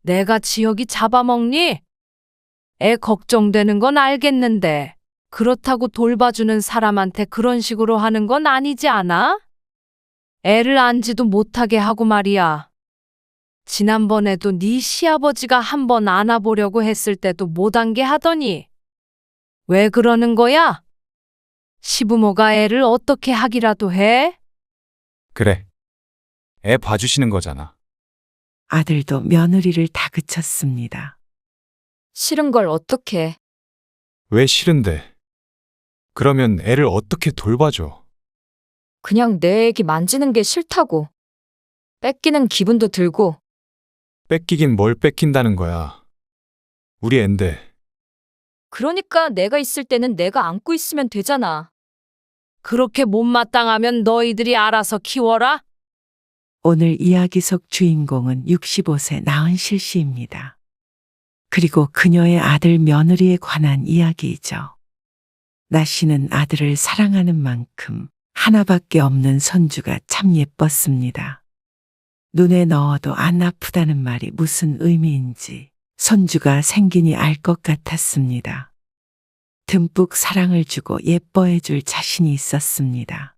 내가 지역이 잡아먹니? 애 걱정되는 건 알겠는데, 그렇다고 돌봐주는 사람한테 그런 식으로 하는 건 아니지 않아? 애를 안지도 못하게 하고 말이야. 지난번에도 네 시아버지가 한번 안아보려고 했을 때도 못 안게 하더니. 왜 그러는 거야? 시부모가 애를 어떻게 하기라도 해? 그래. 애 봐주시는 거잖아. 아들도 며느리를 다그쳤습니다. 싫은 걸 어떡해. 왜 싫은데? 그러면 애를 어떻게 돌봐줘? 그냥 내 애기 만지는 게 싫다고. 뺏기는 기분도 들고. 뺏기긴 뭘 뺏긴다는 거야. 우리 앤데. 그러니까 내가 있을 때는 내가 안고 있으면 되잖아. 그렇게 못마땅하면 너희들이 알아서 키워라? 오늘 이야기 속 주인공은 65세 나은실 씨입니다. 그리고 그녀의 아들 며느리에 관한 이야기이죠. 나 씨는 아들을 사랑하는 만큼 하나밖에 없는 손주가 참 예뻤습니다. 눈에 넣어도 안 아프다는 말이 무슨 의미인지 손주가 생기니 알 것 같았습니다. 듬뿍 사랑을 주고 예뻐해 줄 자신이 있었습니다.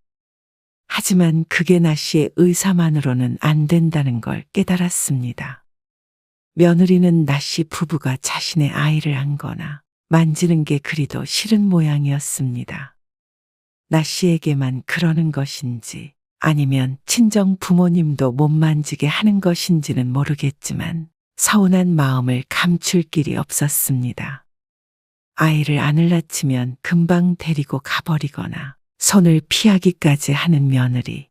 하지만 그게 나 씨의 의사만으로는 안 된다는 걸 깨달았습니다. 며느리는 나 씨 부부가 자신의 아이를 안거나 만지는 게 그리도 싫은 모양이었습니다. 나 씨에게만 그러는 것인지 아니면 친정 부모님도 못 만지게 하는 것인지는 모르겠지만 서운한 마음을 감출 길이 없었습니다. 아이를 안을라 치면 금방 데리고 가버리거나 손을 피하기까지 하는 며느리.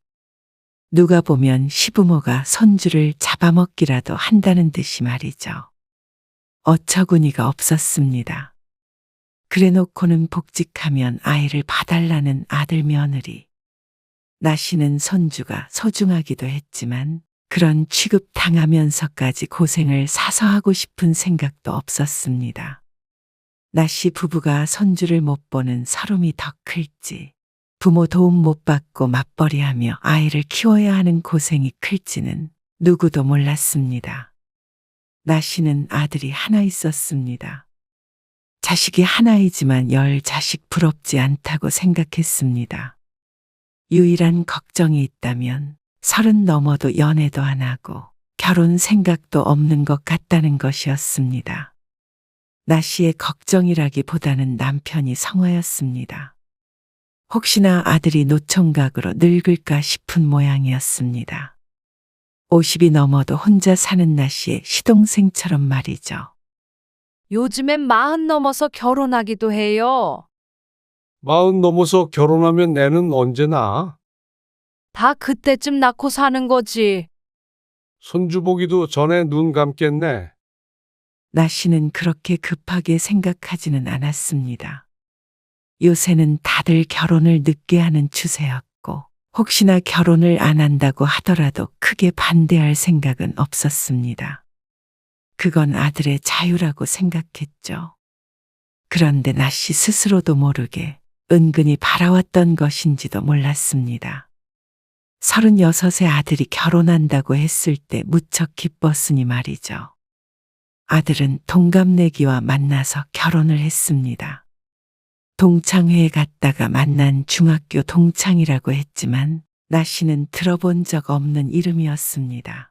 누가 보면 시부모가 손주를 잡아먹기라도 한다는 듯이 말이죠. 어처구니가 없었습니다. 그래놓고는 복직하면 아이를 봐달라는 아들 며느리. 나 씨는 손주가 소중하기도 했지만 그런 취급 당하면서까지 고생을 사서 하고 싶은 생각도 없었습니다. 나 씨 부부가 손주를 못 보는 서름이 더 클지, 부모 도움 못 받고 맞벌이하며 아이를 키워야 하는 고생이 클지는 누구도 몰랐습니다. 나 씨는 아들이 하나 있었습니다. 자식이 하나이지만 10 자식 부럽지 않다고 생각했습니다. 유일한 걱정이 있다면 30 넘어도 연애도 안 하고 결혼 생각도 없는 것 같다는 것이었습니다. 나 씨의 걱정이라기보다는 남편이 성화였습니다. 혹시나 아들이 노총각으로 늙을까 싶은 모양이었습니다. 50이 넘어도 혼자 사는 나 씨의 시동생처럼 말이죠. 요즘엔 40 넘어서 결혼하기도 해요. 40 넘어서 결혼하면 애는 언제 낳아? 다 그때쯤 낳고 사는 거지. 손주 보기도 전에 눈 감겠네. 나 씨는 그렇게 급하게 생각하지는 않았습니다. 요새는 다들 결혼을 늦게 하는 추세였고 혹시나 결혼을 안 한다고 하더라도 크게 반대할 생각은 없었습니다. 그건 아들의 자유라고 생각했죠. 그런데 나 씨 스스로도 모르게 은근히 바라왔던 것인지도 몰랐습니다. 36의 아들이 결혼한다고 했을 때 무척 기뻤으니 말이죠. 아들은 동갑내기와 만나서 결혼을 했습니다. 동창회에 갔다가 만난 중학교 동창이라고 했지만 나 씨는 들어본 적 없는 이름이었습니다.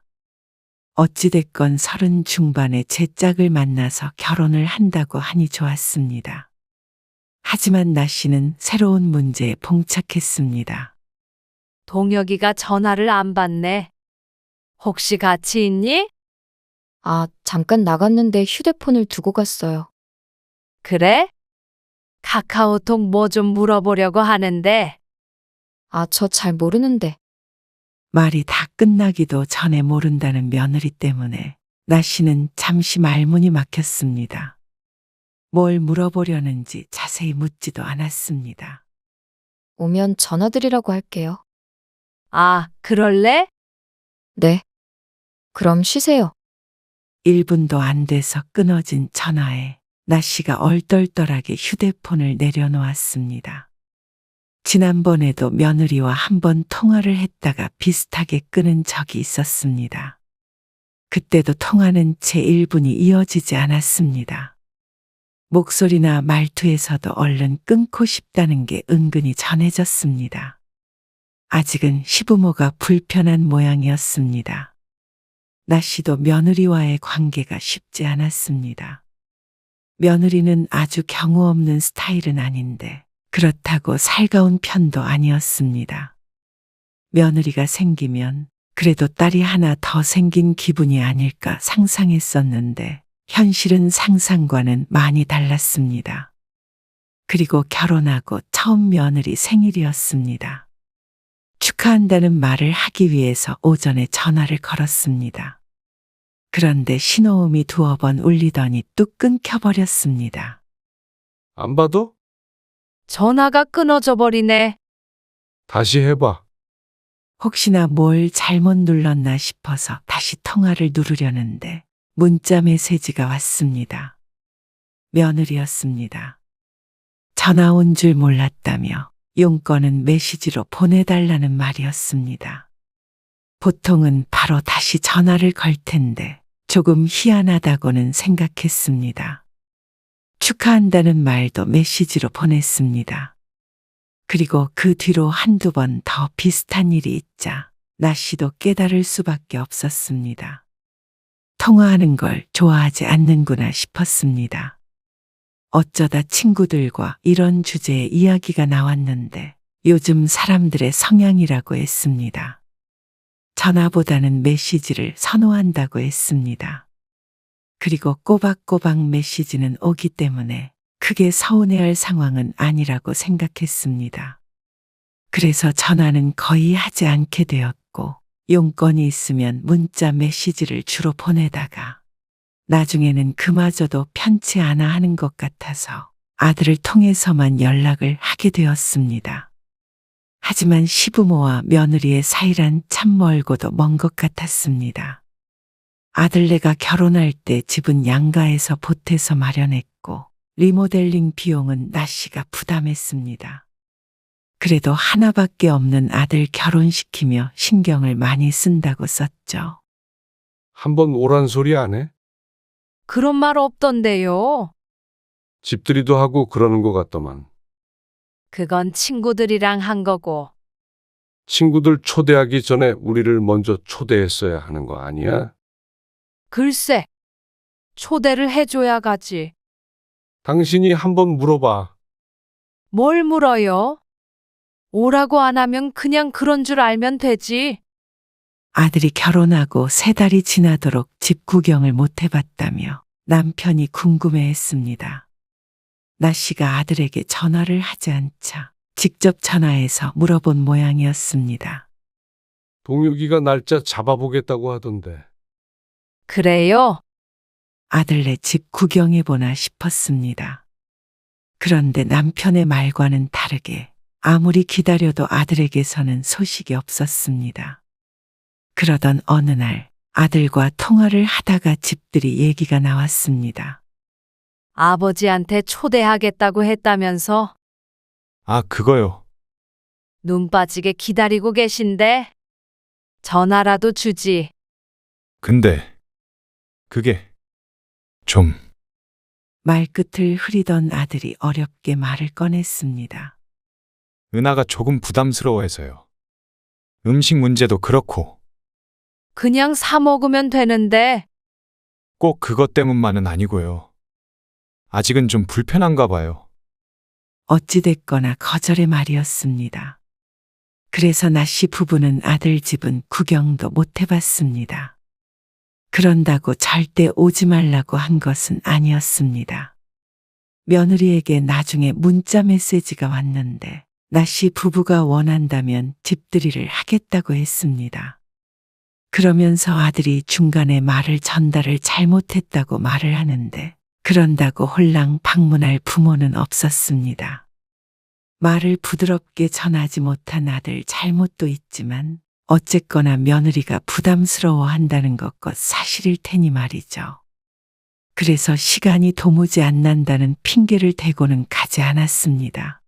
어찌됐건 30 중반에 제 짝을 만나서 결혼을 한다고 하니 좋았습니다. 하지만 나 씨는 새로운 문제에 봉착했습니다. 동혁이가 전화를 안 받네. 혹시 같이 있니? 아, 잠깐 나갔는데 휴대폰을 두고 갔어요. 그래? 카카오톡 뭐 좀 물어보려고 하는데. 아, 저 잘 모르는데. 말이 다 끝나기도 전에 모른다는 며느리 때문에 나 씨는 잠시 말문이 막혔습니다. 뭘 물어보려는지 자세히 묻지도 않았습니다. 오면 전화드리라고 할게요. 아, 그럴래? 네. 그럼 쉬세요. 1분도 안 돼서 끊어진 전화에 나 씨가 얼떨떨하게 휴대폰을 내려놓았습니다. 지난번에도 며느리와 한 번 통화를 했다가 비슷하게 끊은 적이 있었습니다. 그때도 통화는 채 1분이 이어지지 않았습니다. 목소리나 말투에서도 얼른 끊고 싶다는 게 은근히 전해졌습니다. 아직은 시부모가 불편한 모양이었습니다. 나 씨도 며느리와의 관계가 쉽지 않았습니다. 며느리는 아주 경우 없는 스타일은 아닌데 그렇다고 살가운 편도 아니었습니다. 며느리가 생기면 그래도 딸이 하나 더 생긴 기분이 아닐까 상상했었는데 현실은 상상과는 많이 달랐습니다. 그리고 결혼하고 처음 며느리 생일이었습니다. 축하한다는 말을 하기 위해서 오전에 전화를 걸었습니다. 그런데 신호음이 두어 번 울리더니 뚝 끊겨버렸습니다. 안 받아? 전화가 끊어져 버리네. 다시 해봐. 혹시나 뭘 잘못 눌렀나 싶어서 다시 통화를 누르려는데 문자 메시지가 왔습니다. 며느리였습니다. 전화 온 줄 몰랐다며 용건은 메시지로 보내달라는 말이었습니다. 보통은 바로 다시 전화를 걸 텐데 조금 희한하다고는 생각했습니다. 축하한다는 말도 메시지로 보냈습니다. 그리고 그 뒤로 한두 번 더 비슷한 일이 있자 나 씨도 깨달을 수밖에 없었습니다. 통화하는 걸 좋아하지 않는구나 싶었습니다. 어쩌다 친구들과 이런 주제의 이야기가 나왔는데 요즘 사람들의 성향이라고 했습니다. 전화보다는 메시지를 선호한다고 했습니다. 그리고 꼬박꼬박 메시지는 오기 때문에 크게 서운해할 상황은 아니라고 생각했습니다. 그래서 전화는 거의 하지 않게 되었고 용건이 있으면 문자 메시지를 주로 보내다가 나중에는 그마저도 편치 않아 하는 것 같아서 아들을 통해서만 연락을 하게 되었습니다. 하지만 시부모와 며느리의 사이란 참 멀고도 먼 것 같았습니다. 아들네가 결혼할 때 집은 양가에서 보태서 마련했고 리모델링 비용은 나 씨가 부담했습니다. 그래도 하나밖에 없는 아들 결혼시키며 신경을 많이 쓴다고 썼죠. 한번 오란 소리 안 해? 그런 말 없던데요. 집들이도 하고 그러는 것 같더만. 그건 친구들이랑 한 거고. 친구들 초대하기 전에 우리를 먼저 초대했어야 하는 거 아니야? 글쎄, 초대를 해줘야 가지. 당신이 한번 물어봐. 뭘 물어요? 오라고 안 하면 그냥 그런 줄 알면 되지. 아들이 결혼하고 3달이 지나도록 집 구경을 못 해봤다며 남편이 궁금해했습니다. 나 씨가 아들에게 전화를 하지 않자 직접 전화해서 물어본 모양이었습니다. 동혁이가 날짜 잡아보겠다고 하던데. 그래요? 아들네 집 구경해보나 싶었습니다. 그런데 남편의 말과는 다르게 아무리 기다려도 아들에게서는 소식이 없었습니다. 그러던 어느 날 아들과 통화를 하다가 집들이 얘기가 나왔습니다. 아버지한테 초대하겠다고 했다면서 아, 그거요. 눈 빠지게 기다리고 계신데 전화라도 주지. 근데 그게 좀 말끝을 흐리던 아들이 어렵게 말을 꺼냈습니다. 은하가 조금 부담스러워해서요. 음식 문제도 그렇고 그냥 사 먹으면 되는데. 꼭 그것 때문만은 아니고요. 아직은 좀 불편한가 봐요. 어찌됐거나 거절의 말이었습니다. 그래서 나 씨 부부는 아들 집은 구경도 못 해봤습니다. 그런다고 절대 오지 말라고 한 것은 아니었습니다. 며느리에게 나중에 문자 메시지가 왔는데 나 씨 부부가 원한다면 집들이를 하겠다고 했습니다. 그러면서 아들이 중간에 말을 전달을 잘못했다고 말을 하는데 그런다고 홀랑 방문할 부모는 없었습니다. 말을 부드럽게 전하지 못한 아들 잘못도 있지만 어쨌거나 며느리가 부담스러워한다는 것과 사실일 테니 말이죠. 그래서 시간이 도무지 안 난다는 핑계를 대고는 가지 않았습니다.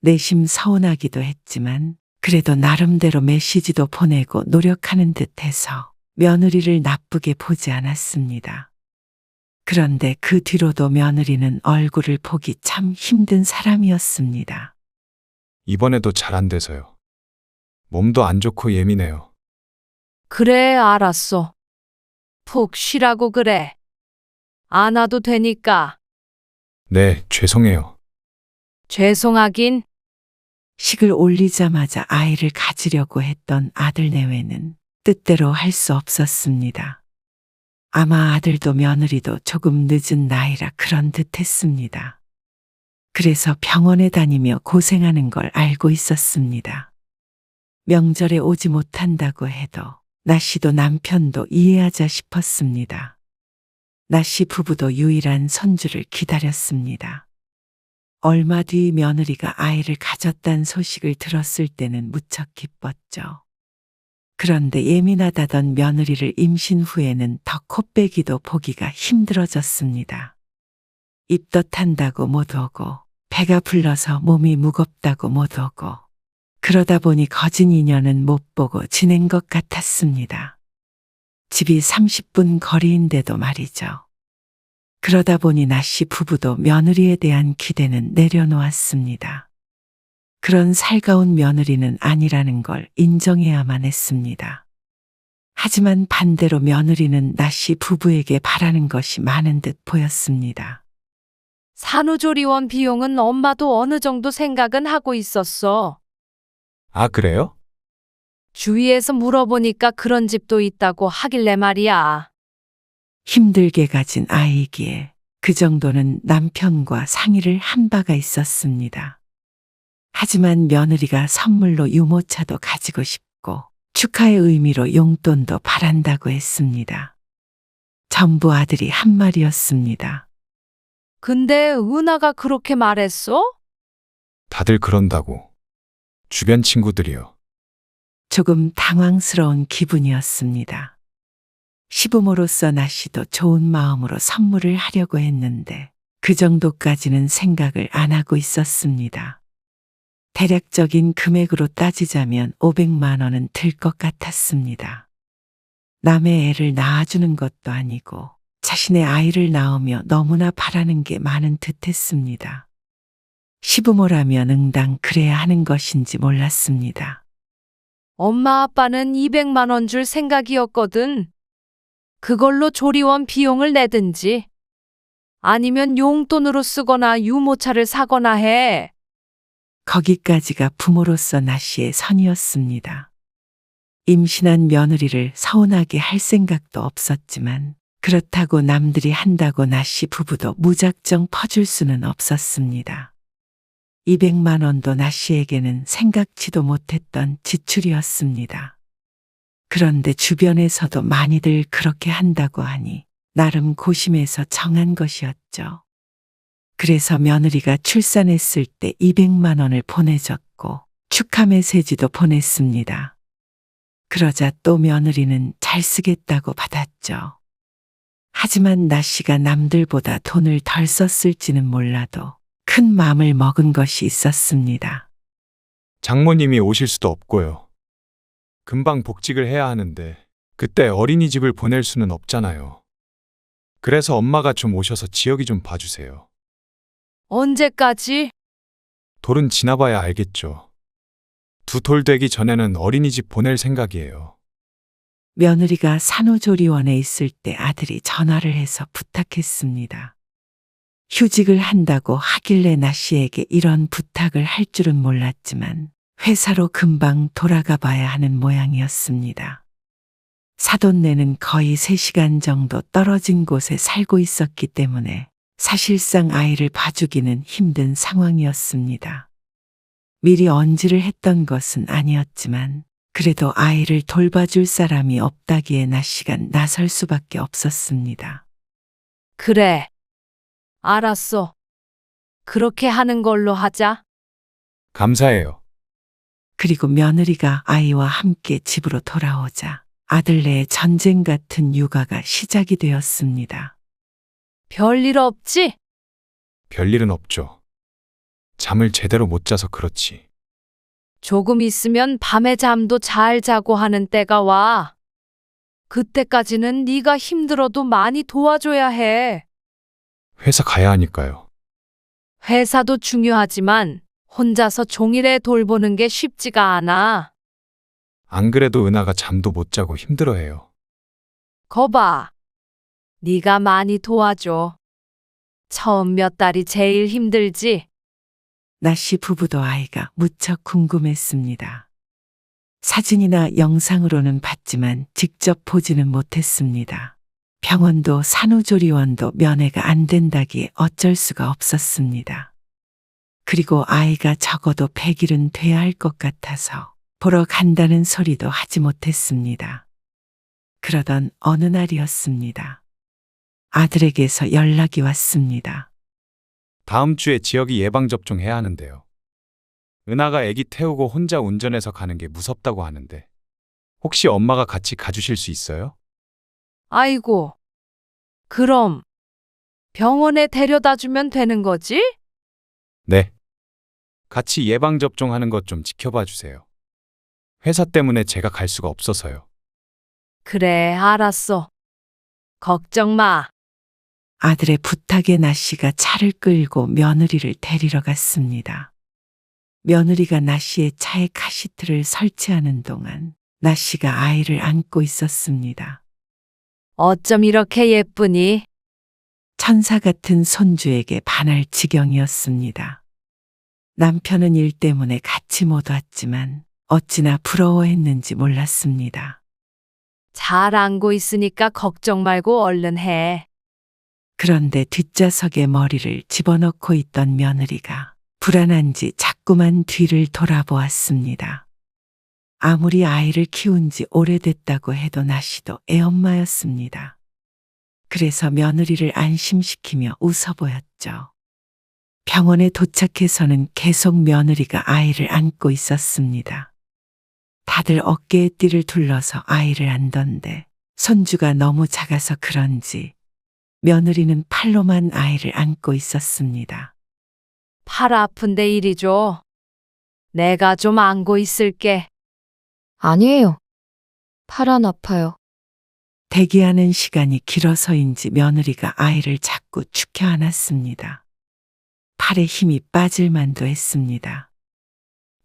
내심 서운하기도 했지만 그래도 나름대로 메시지도 보내고 노력하는 듯해서 며느리를 나쁘게 보지 않았습니다. 그런데 그 뒤로도 며느리는 얼굴을 보기 참 힘든 사람이었습니다. 이번에도 잘 안 돼서요. 몸도 안 좋고 예민해요. 그래, 알았어. 푹 쉬라고 그래. 안 와도 되니까. 네, 죄송해요. 죄송하긴. 식을 올리자마자 아이를 가지려고 했던 아들 내외는 뜻대로 할 수 없었습니다. 아마 아들도 며느리도 조금 늦은 나이라 그런 듯 했습니다. 그래서 병원에 다니며 고생하는 걸 알고 있었습니다. 명절에 오지 못한다고 해도 나씨도 남편도 이해하자 싶었습니다. 나씨 부부도 유일한 손주를 기다렸습니다. 얼마 뒤 며느리가 아이를 가졌다는 소식을 들었을 때는 무척 기뻤죠. 그런데 예민하다던 며느리를 임신 후에는 더 코빼기도 보기가 힘들어졌습니다. 입덧한다고 못 오고, 배가 불러서 몸이 무겁다고 못 오고, 그러다 보니 거진 2년은 못 보고 지낸 것 같았습니다. 집이 30분 거리인데도 말이죠. 그러다 보니 나씨 부부도 며느리에 대한 기대는 내려놓았습니다. 그런 살가운 며느리는 아니라는 걸 인정해야만 했습니다. 하지만 반대로 며느리는 나씨 부부에게 바라는 것이 많은 듯 보였습니다. 산후조리원 비용은 엄마도 어느 정도 생각은 하고 있었어. 아, 그래요? 주위에서 물어보니까 그런 집도 있다고 하길래 말이야. 힘들게 가진 아이기에 그 정도는 남편과 상의를 한 바가 있었습니다. 하지만 며느리가 선물로 유모차도 가지고 싶고 축하의 의미로 용돈도 바란다고 했습니다. 전부 아들이 한 말이었습니다. 근데 은하가 그렇게 말했어? 다들 그런다고. 주변 친구들이요. 조금 당황스러운 기분이었습니다. 시부모로서 나씨도 좋은 마음으로 선물을 하려고 했는데 그 정도까지는 생각을 안 하고 있었습니다. 대략적인 금액으로 따지자면 500만 원은 들 것 같았습니다. 남의 애를 낳아주는 것도 아니고 자신의 아이를 낳으며 너무나 바라는 게 많은 듯 했습니다. 시부모라면 응당 그래야 하는 것인지 몰랐습니다. 엄마 아빠는 200만 원 줄 생각이었거든. 그걸로 조리원 비용을 내든지 아니면 용돈으로 쓰거나 유모차를 사거나 해. 거기까지가 부모로서 나씨의 선이었습니다. 임신한 며느리를 서운하게 할 생각도 없었지만 그렇다고 남들이 한다고 나씨 부부도 무작정 퍼줄 수는 없었습니다. 200만 원도 나씨에게는 생각지도 못했던 지출이었습니다. 그런데 주변에서도 많이들 그렇게 한다고 하니 나름 고심해서 정한 것이었죠. 그래서 며느리가 출산했을 때 200만 원을 보내줬고 축하 메시지도 보냈습니다. 그러자 또 며느리는 잘 쓰겠다고 받았죠. 하지만 나씨가 남들보다 돈을 덜 썼을지는 몰라도 큰 마음을 먹은 것이 있었습니다. 장모님이 오실 수도 없고요. 금방 복직을 해야 하는데 그때 어린이집을 보낼 수는 없잖아요. 그래서 엄마가 좀 오셔서 지역이 좀 봐주세요. 언제까지? 돌은 지나봐야 알겠죠. 2돌 되기 전에는 어린이집 보낼 생각이에요. 며느리가 산후조리원에 있을 때 아들이 전화를 해서 부탁했습니다. 휴직을 한다고 하길래 나씨에게 이런 부탁을 할 줄은 몰랐지만 회사로 금방 돌아가 봐야 하는 모양이었습니다. 사돈네는 거의 3시간 정도 떨어진 곳에 살고 있었기 때문에 사실상 아이를 봐주기는 힘든 상황이었습니다. 미리 언지를 했던 것은 아니었지만 그래도 아이를 돌봐줄 사람이 없다기에 나씨가 나설 수밖에 없었습니다. 그래. 알았어. 그렇게 하는 걸로 하자. 감사해요. 그리고 며느리가 아이와 함께 집으로 돌아오자 아들네의 전쟁 같은 육아가 시작이 되었습니다. 별일 없지? 별일은 없죠. 잠을 제대로 못 자서 그렇지. 조금 있으면 밤에 잠도 잘 자고 하는 때가 와. 그때까지는 네가 힘들어도 많이 도와줘야 해. 회사 가야 하니까요. 회사도 중요하지만 혼자서 종일에 돌보는 게 쉽지가 않아. 안 그래도 은하가 잠도 못 자고 힘들어해요. 거봐. 네가 많이 도와줘. 처음 몇 달이 제일 힘들지? 나씨 부부도 아이가 무척 궁금했습니다. 사진이나 영상으로는 봤지만 직접 보지는 못했습니다. 병원도 산후조리원도 면회가 안 된다기에 어쩔 수가 없었습니다. 그리고 아이가 적어도 100일은 돼야 할 것 같아서 보러 간다는 소리도 하지 못했습니다. 그러던 어느 날이었습니다. 아들에게서 연락이 왔습니다. 다음 주에 지역이 예방접종 해야 하는데요. 은하가 아기 태우고 혼자 운전해서 가는 게 무섭다고 하는데 혹시 엄마가 같이 가주실 수 있어요? 아이고. 그럼 병원에 데려다 주면 되는 거지? 네. 같이 예방접종 하는 것 좀 지켜봐 주세요. 회사 때문에 제가 갈 수가 없어서요. 그래, 알았어. 걱정 마. 아들의 부탁에 나씨가 차를 끌고 며느리를 데리러 갔습니다. 며느리가 나씨의 차에 카시트를 설치하는 동안 나씨가 아이를 안고 있었습니다. 어쩜 이렇게 예쁘니? 천사 같은 손주에게 반할 지경이었습니다. 남편은 일 때문에 같이 못 왔지만 어찌나 부러워했는지 몰랐습니다. 잘 안고 있으니까 걱정 말고 얼른 해. 그런데 뒷좌석에 머리를 집어넣고 있던 며느리가 불안한지 자꾸만 뒤를 돌아보았습니다. 아무리 아이를 키운 지 오래됐다고 해도 나씨도 애엄마였습니다. 그래서 며느리를 안심시키며 웃어 보였죠. 병원에 도착해서는 계속 며느리가 아이를 안고 있었습니다. 다들 어깨에 띠를 둘러서 아이를 안던데 손주가 너무 작아서 그런지 며느리는 팔로만 아이를 안고 있었습니다. 팔 아픈데 이리 줘. 내가 좀 안고 있을게. 아니에요. 팔 안 아파요. 대기하는 시간이 길어서인지 며느리가 아이를 자꾸 축혀 안았습니다. 팔에 힘이 빠질 만도 했습니다.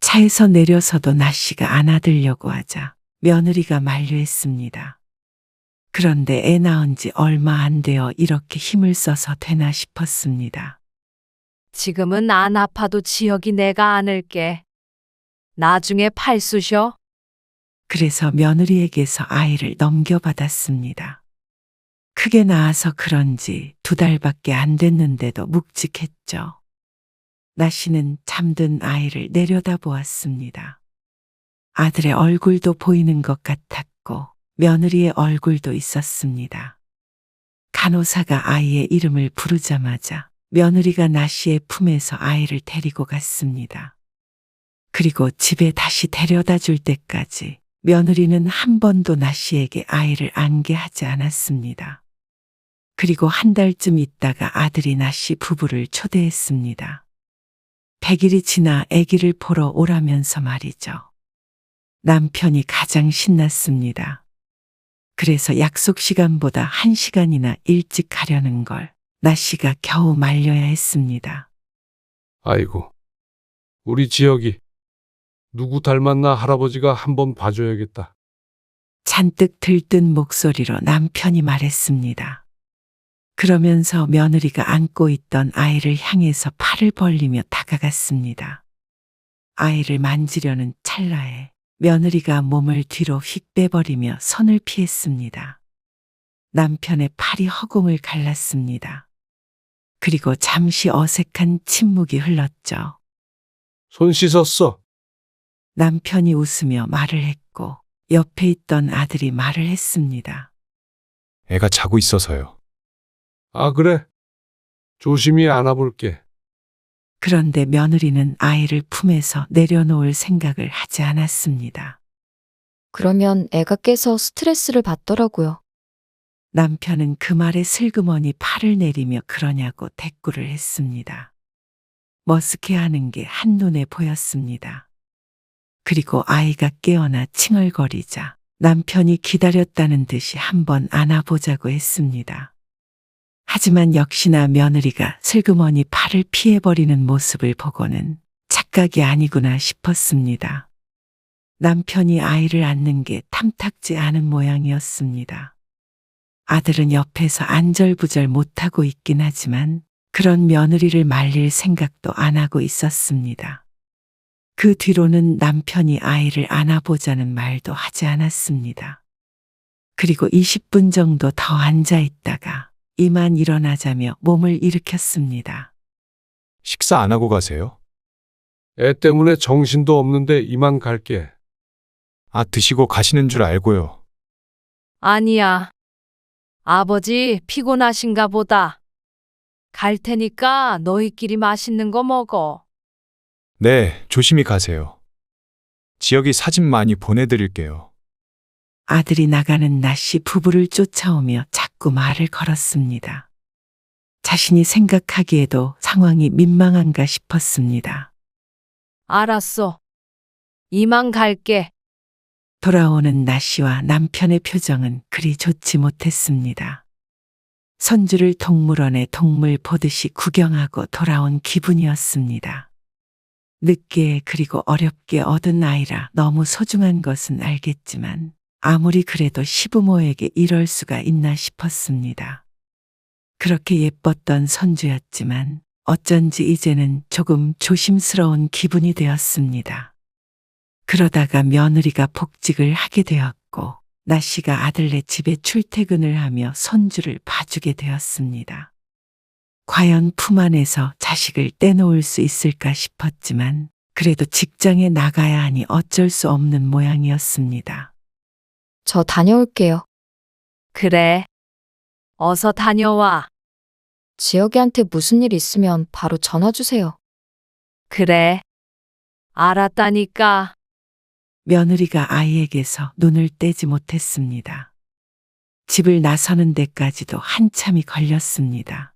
차에서 내려서도 나씨가 안아들려고 하자 며느리가 만류했습니다. 그런데 애 낳은 지 얼마 안 되어 이렇게 힘을 써서 되나 싶었습니다. 지금은 안 아파도 지역이 내가 안을게. 나중에 팔 쑤셔. 그래서 며느리에게서 아이를 넘겨받았습니다. 크게 낳아서 그런지 2달밖에 안 됐는데도 묵직했죠. 나씨는 잠든 아이를 내려다보았습니다. 아들의 얼굴도 보이는 것 같았고 며느리의 얼굴도 있었습니다. 간호사가 아이의 이름을 부르자마자 며느리가 나씨의 품에서 아이를 데리고 갔습니다. 그리고 집에 다시 데려다 줄 때까지 며느리는 한 번도 나씨에게 아이를 안게 하지 않았습니다. 그리고 한 달쯤 있다가 아들이 나씨 부부를 초대했습니다. 100일이 지나 아기를 보러 오라면서 말이죠. 남편이 가장 신났습니다. 그래서 약속 시간보다 1시간이나 일찍 가려는 걸 나씨가 겨우 말려야 했습니다. 아이고, 우리 지역이 누구 닮았나 할아버지가 한번 봐줘야겠다. 잔뜩 들뜬 목소리로 남편이 말했습니다. 그러면서 며느리가 안고 있던 아이를 향해서 팔을 벌리며 다가갔습니다. 아이를 만지려는 찰나에 며느리가 몸을 뒤로 휙 빼버리며 손을 피했습니다. 남편의 팔이 허공을 갈랐습니다. 그리고 잠시 어색한 침묵이 흘렀죠. 손 씻었어. 남편이 웃으며 말을 했고 옆에 있던 아들이 말을 했습니다. 애가 자고 있어서요. 아, 그래? 조심히 안아볼게. 그런데 며느리는 아이를 품에서 내려놓을 생각을 하지 않았습니다. 그러면 애가 깨서 스트레스를 받더라고요. 남편은 그 말에 슬그머니 팔을 내리며 그러냐고 대꾸를 했습니다. 머쓱해하는 게 한눈에 보였습니다. 그리고 아이가 깨어나 칭얼거리자 남편이 기다렸다는 듯이 한번 안아보자고 했습니다. 하지만 역시나 며느리가 슬그머니 팔을 피해버리는 모습을 보고는 착각이 아니구나 싶었습니다. 남편이 아이를 안는 게 탐탁지 않은 모양이었습니다. 아들은 옆에서 안절부절 못하고 있긴 하지만 그런 며느리를 말릴 생각도 안 하고 있었습니다. 그 뒤로는 남편이 아이를 안아보자는 말도 하지 않았습니다. 그리고 20분 정도 더 앉아 있다가 이만 일어나자며 몸을 일으켰습니다. 식사 안 하고 가세요? 애 때문에 정신도 없는데 이만 갈게. 아, 드시고 가시는 줄 알고요. 아니야. 아버지 피곤하신가 보다. 갈 테니까 너희끼리 맛있는 거 먹어. 네, 조심히 가세요. 지역이 사진 많이 보내드릴게요. 아들이 나가는 낮시 부부를 쫓아오며 자꾸 말을 걸었습니다. 자신이 생각하기에도 상황이 민망한가 싶었습니다. 알았어. 이만 갈게. 돌아오는 나씨와 남편의 표정은 그리 좋지 못했습니다. 손주를 동물원에 동물 보듯이 구경하고 돌아온 기분이었습니다. 늦게 그리고 어렵게 얻은 아이라 너무 소중한 것은 알겠지만 아무리 그래도 시부모에게 이럴 수가 있나 싶었습니다. 그렇게 예뻤던 손주였지만 어쩐지 이제는 조금 조심스러운 기분이 되었습니다. 그러다가 며느리가 복직을 하게 되었고 나씨가 아들네 집에 출퇴근을 하며 손주를 봐주게 되었습니다. 과연 품 안에서 자식을 떼놓을 수 있을까 싶었지만 그래도 직장에 나가야 하니 어쩔 수 없는 모양이었습니다. 저 다녀올게요. 그래. 어서 다녀와. 지혁이한테 무슨 일 있으면 바로 전화 주세요. 그래. 알았다니까. 며느리가 아이에게서 눈을 떼지 못했습니다. 집을 나서는 데까지도 한참이 걸렸습니다.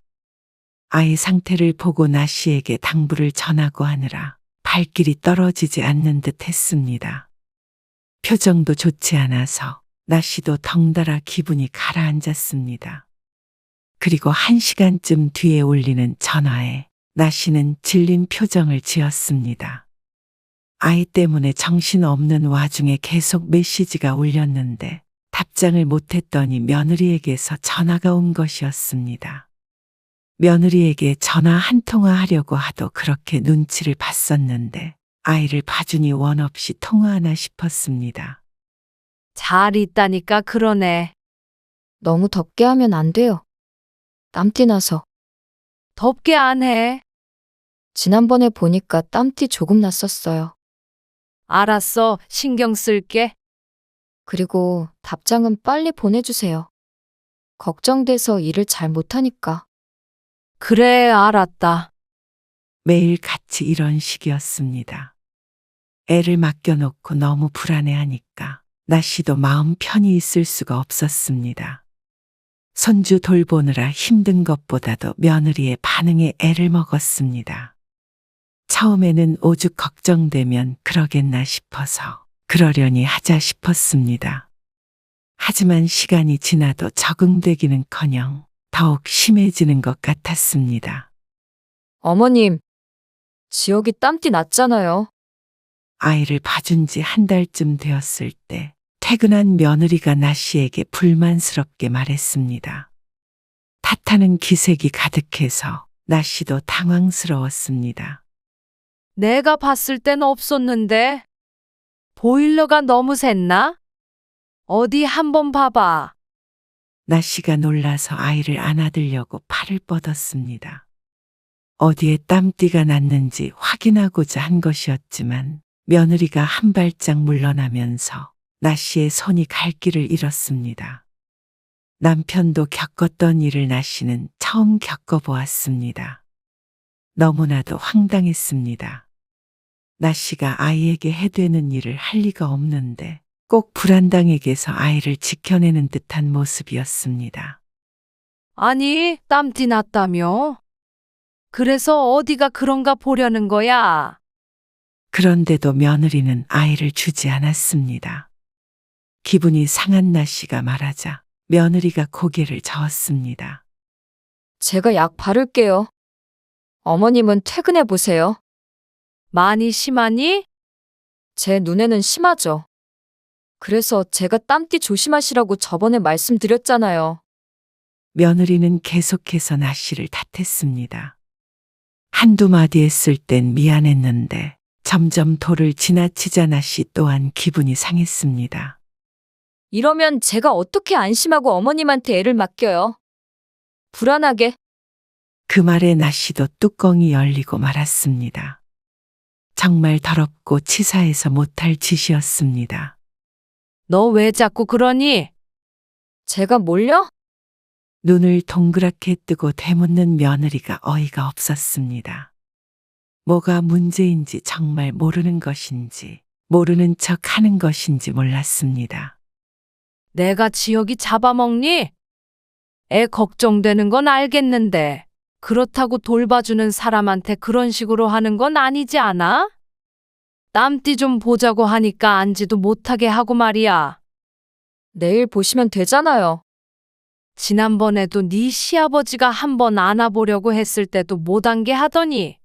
아이 상태를 보고 나씨에게 당부를 전하고 하느라 발길이 떨어지지 않는 듯 했습니다. 표정도 좋지 않아서 나씨도 덩달아 기분이 가라앉았습니다. 그리고 1시간쯤 뒤에 울리는 전화에 나씨는 질린 표정을 지었습니다. 아이 때문에 정신없는 와중에 계속 메시지가 울렸는데 답장을 못했더니 며느리에게서 전화가 온 것이었습니다. 며느리에게 전화 한 통화 하려고 하도 그렇게 눈치를 봤었는데 아이를 봐주니 원 없이 통화하나 싶었습니다. 잘 있다니까 그러네. 너무 덥게 하면 안 돼요. 땀띠 나서. 덥게 안 해. 지난번에 보니까 땀띠 조금 났었어요. 알았어. 신경 쓸게. 그리고 답장은 빨리 보내주세요. 걱정돼서 일을 잘 못하니까. 그래, 알았다. 매일 같이 이런 식이었습니다. 애를 맡겨놓고 너무 불안해하니까 나씨도 마음 편히 있을 수가 없었습니다. 손주 돌보느라 힘든 것보다도 며느리의 반응에 애를 먹었습니다. 처음에는 오죽 걱정되면 그러겠나 싶어서 그러려니 하자 싶었습니다. 하지만 시간이 지나도 적응되기는커녕 더욱 심해지는 것 같았습니다. 어머님, 지혁이 땀띠 났잖아요. 아이를 봐준 지 한 달쯤 되었을 때 퇴근한 며느리가 나씨에게 불만스럽게 말했습니다. 탓하는 기색이 가득해서 나씨도 당황스러웠습니다. 내가 봤을 땐 없었는데. 보일러가 너무 샜나? 어디 한번 봐봐. 나씨가 놀라서 아이를 안아들려고 팔을 뻗었습니다. 어디에 땀띠가 났는지 확인하고자 한 것이었지만 며느리가 한 발짝 물러나면서 나씨의 손이 갈 길을 잃었습니다. 남편도 겪었던 일을 나씨는 처음 겪어보았습니다. 너무나도 황당했습니다. 나씨가 아이에게 해되는 일을 할 리가 없는데 꼭 불안당에게서 아이를 지켜내는 듯한 모습이었습니다. 아니, 땀띠 났다며? 그래서 어디가 그런가 보려는 거야. 그런데도 며느리는 아이를 주지 않았습니다. 기분이 상한 나씨가 말하자 며느리가 고개를 저었습니다. 제가 약 바를게요. 어머님은 퇴근해 보세요. 많이 심하니? 제 눈에는 심하죠. 그래서 제가 땀띠 조심하시라고 저번에 말씀드렸잖아요. 며느리는 계속해서 나씨를 탓했습니다. 한두 마디 했을 땐 미안했는데 점점 도를 지나치자 나씨 또한 기분이 상했습니다. 이러면 제가 어떻게 안심하고 어머님한테 애를 맡겨요? 불안하게. 그 말에 나씨도 뚜껑이 열리고 말았습니다. 정말 더럽고 치사해서 못할 짓이었습니다. 너 왜 자꾸 그러니? 제가 뭘요? 눈을 동그랗게 뜨고 되묻는 며느리가 어이가 없었습니다. 뭐가 문제인지 정말 모르는 것인지, 모르는 척 하는 것인지 몰랐습니다. 내가 지역이 잡아먹니? 애 걱정되는 건 알겠는데 그렇다고 돌봐주는 사람한테 그런 식으로 하는 건 아니지 않아? 땀띠 좀 보자고 하니까 앉지도 못하게 하고 말이야. 내일 보시면 되잖아요. 지난번에도 네 시아버지가 한번 안아보려고 했을 때도 못한 게 하더니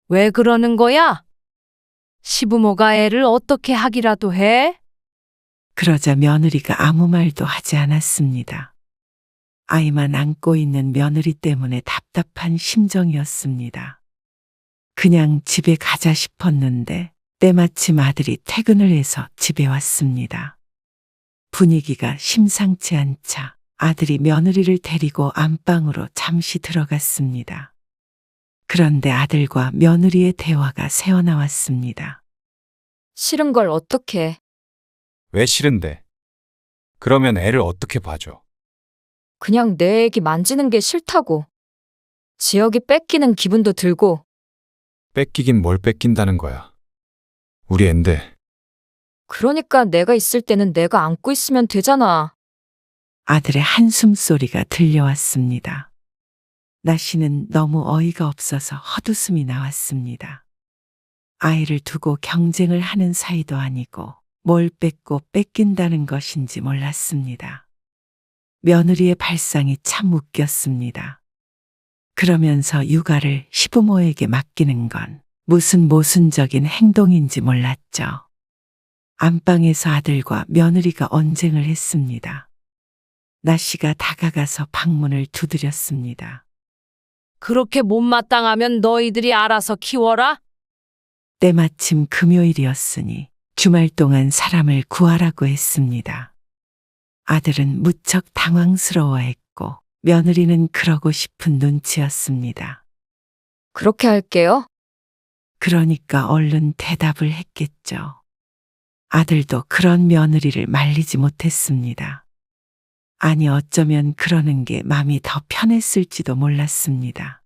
왜 그러는 거야? 시부모가 애를 어떻게 하기라도 해? 그러자 며느리가 아무 말도 하지 않았습니다. 아이만 안고 있는 며느리 때문에 답답한 심정이었습니다. 그냥 집에 가자 싶었는데 때마침 아들이 퇴근을 해서 집에 왔습니다. 분위기가 심상치 않자 아들이 며느리를 데리고 안방으로 잠시 들어갔습니다. 그런데 아들과 며느리의 대화가 새어나왔습니다. 싫은 걸 어떻게. 왜 싫은데? 그러면 애를 어떻게 봐줘? 그냥 내 애기 만지는 게 싫다고. 지역이 뺏기는 기분도 들고. 뺏기긴 뭘 뺏긴다는 거야. 우리 앤데. 그러니까 내가 있을 때는 내가 안고 있으면 되잖아. 아들의 한숨 소리가 들려왔습니다. 나씨는 너무 어이가 없어서 헛웃음이 나왔습니다. 아이를 두고 경쟁을 하는 사이도 아니고 뭘 뺏고 뺏긴다는 것인지 몰랐습니다. 며느리의 발상이 참 웃겼습니다. 그러면서 육아를 시부모에게 맡기는 건 무슨 모순적인 행동인지 몰랐죠. 안방에서 아들과 며느리가 언쟁을 했습니다. 나씨가 다가가서 방문을 두드렸습니다. 그렇게 못마땅하면 너희들이 알아서 키워라? 때마침 금요일이었으니 주말 동안 사람을 구하라고 했습니다. 아들은 무척 당황스러워했고 며느리는 그러고 싶은 눈치였습니다. 그렇게 할게요. 그러니까 얼른 대답을 했겠죠. 아들도 그런 며느리를 말리지 못했습니다. 아니 어쩌면 그러는 게 마음이 더 편했을지도 몰랐습니다.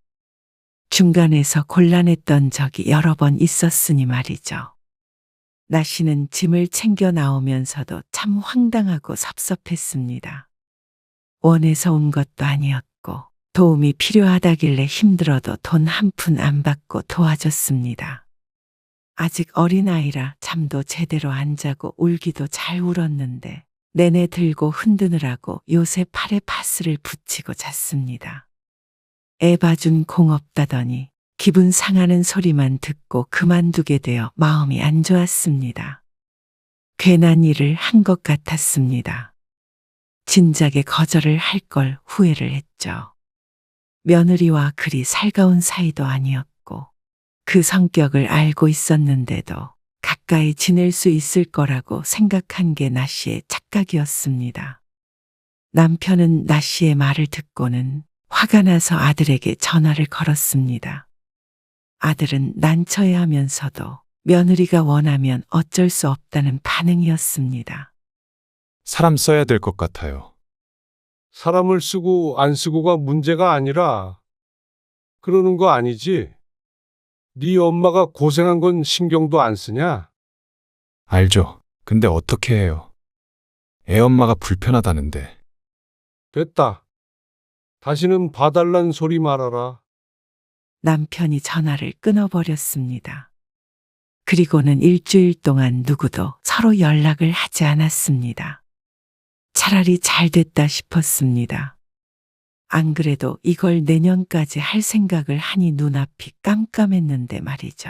중간에서 곤란했던 적이 여러 번 있었으니 말이죠. 나씨는 짐을 챙겨 나오면서도 참 황당하고 섭섭했습니다. 원해서 온 것도 아니었고 도움이 필요하다길래 힘들어도 돈 한 푼 안 받고 도와줬습니다. 아직 어린아이라 잠도 제대로 안 자고 울기도 잘 울었는데 내내 들고 흔드느라고 요새 팔에 파스를 붙이고 잤습니다. 애 봐준 공 없다더니 기분 상하는 소리만 듣고 그만두게 되어 마음이 안 좋았습니다. 괜한 일을 한 것 같았습니다. 진작에 거절을 할 걸 후회를 했죠. 며느리와 그리 살가운 사이도 아니었고 그 성격을 알고 있었는데도 가까이 지낼 수 있을 거라고 생각한 게 나씨의 착각이었습니다. 남편은 나씨의 말을 듣고는 화가 나서 아들에게 전화를 걸었습니다. 아들은 난처해하면서도 며느리가 원하면 어쩔 수 없다는 반응이었습니다. 사람 써야 될 것 같아요. 사람을 쓰고 안 쓰고가 문제가 아니라 그러는 거 아니지? 네 엄마가 고생한 건 신경도 안 쓰냐? 알죠. 근데 어떻게 해요? 애 엄마가 불편하다는데. 됐다. 다시는 봐달란 소리 말아라. 남편이 전화를 끊어버렸습니다. 그리고는 일주일 동안 누구도 서로 연락을 하지 않았습니다. 차라리 잘 됐다 싶었습니다. 안 그래도 이걸 내년까지 할 생각을 하니 눈앞이 깜깜했는데 말이죠.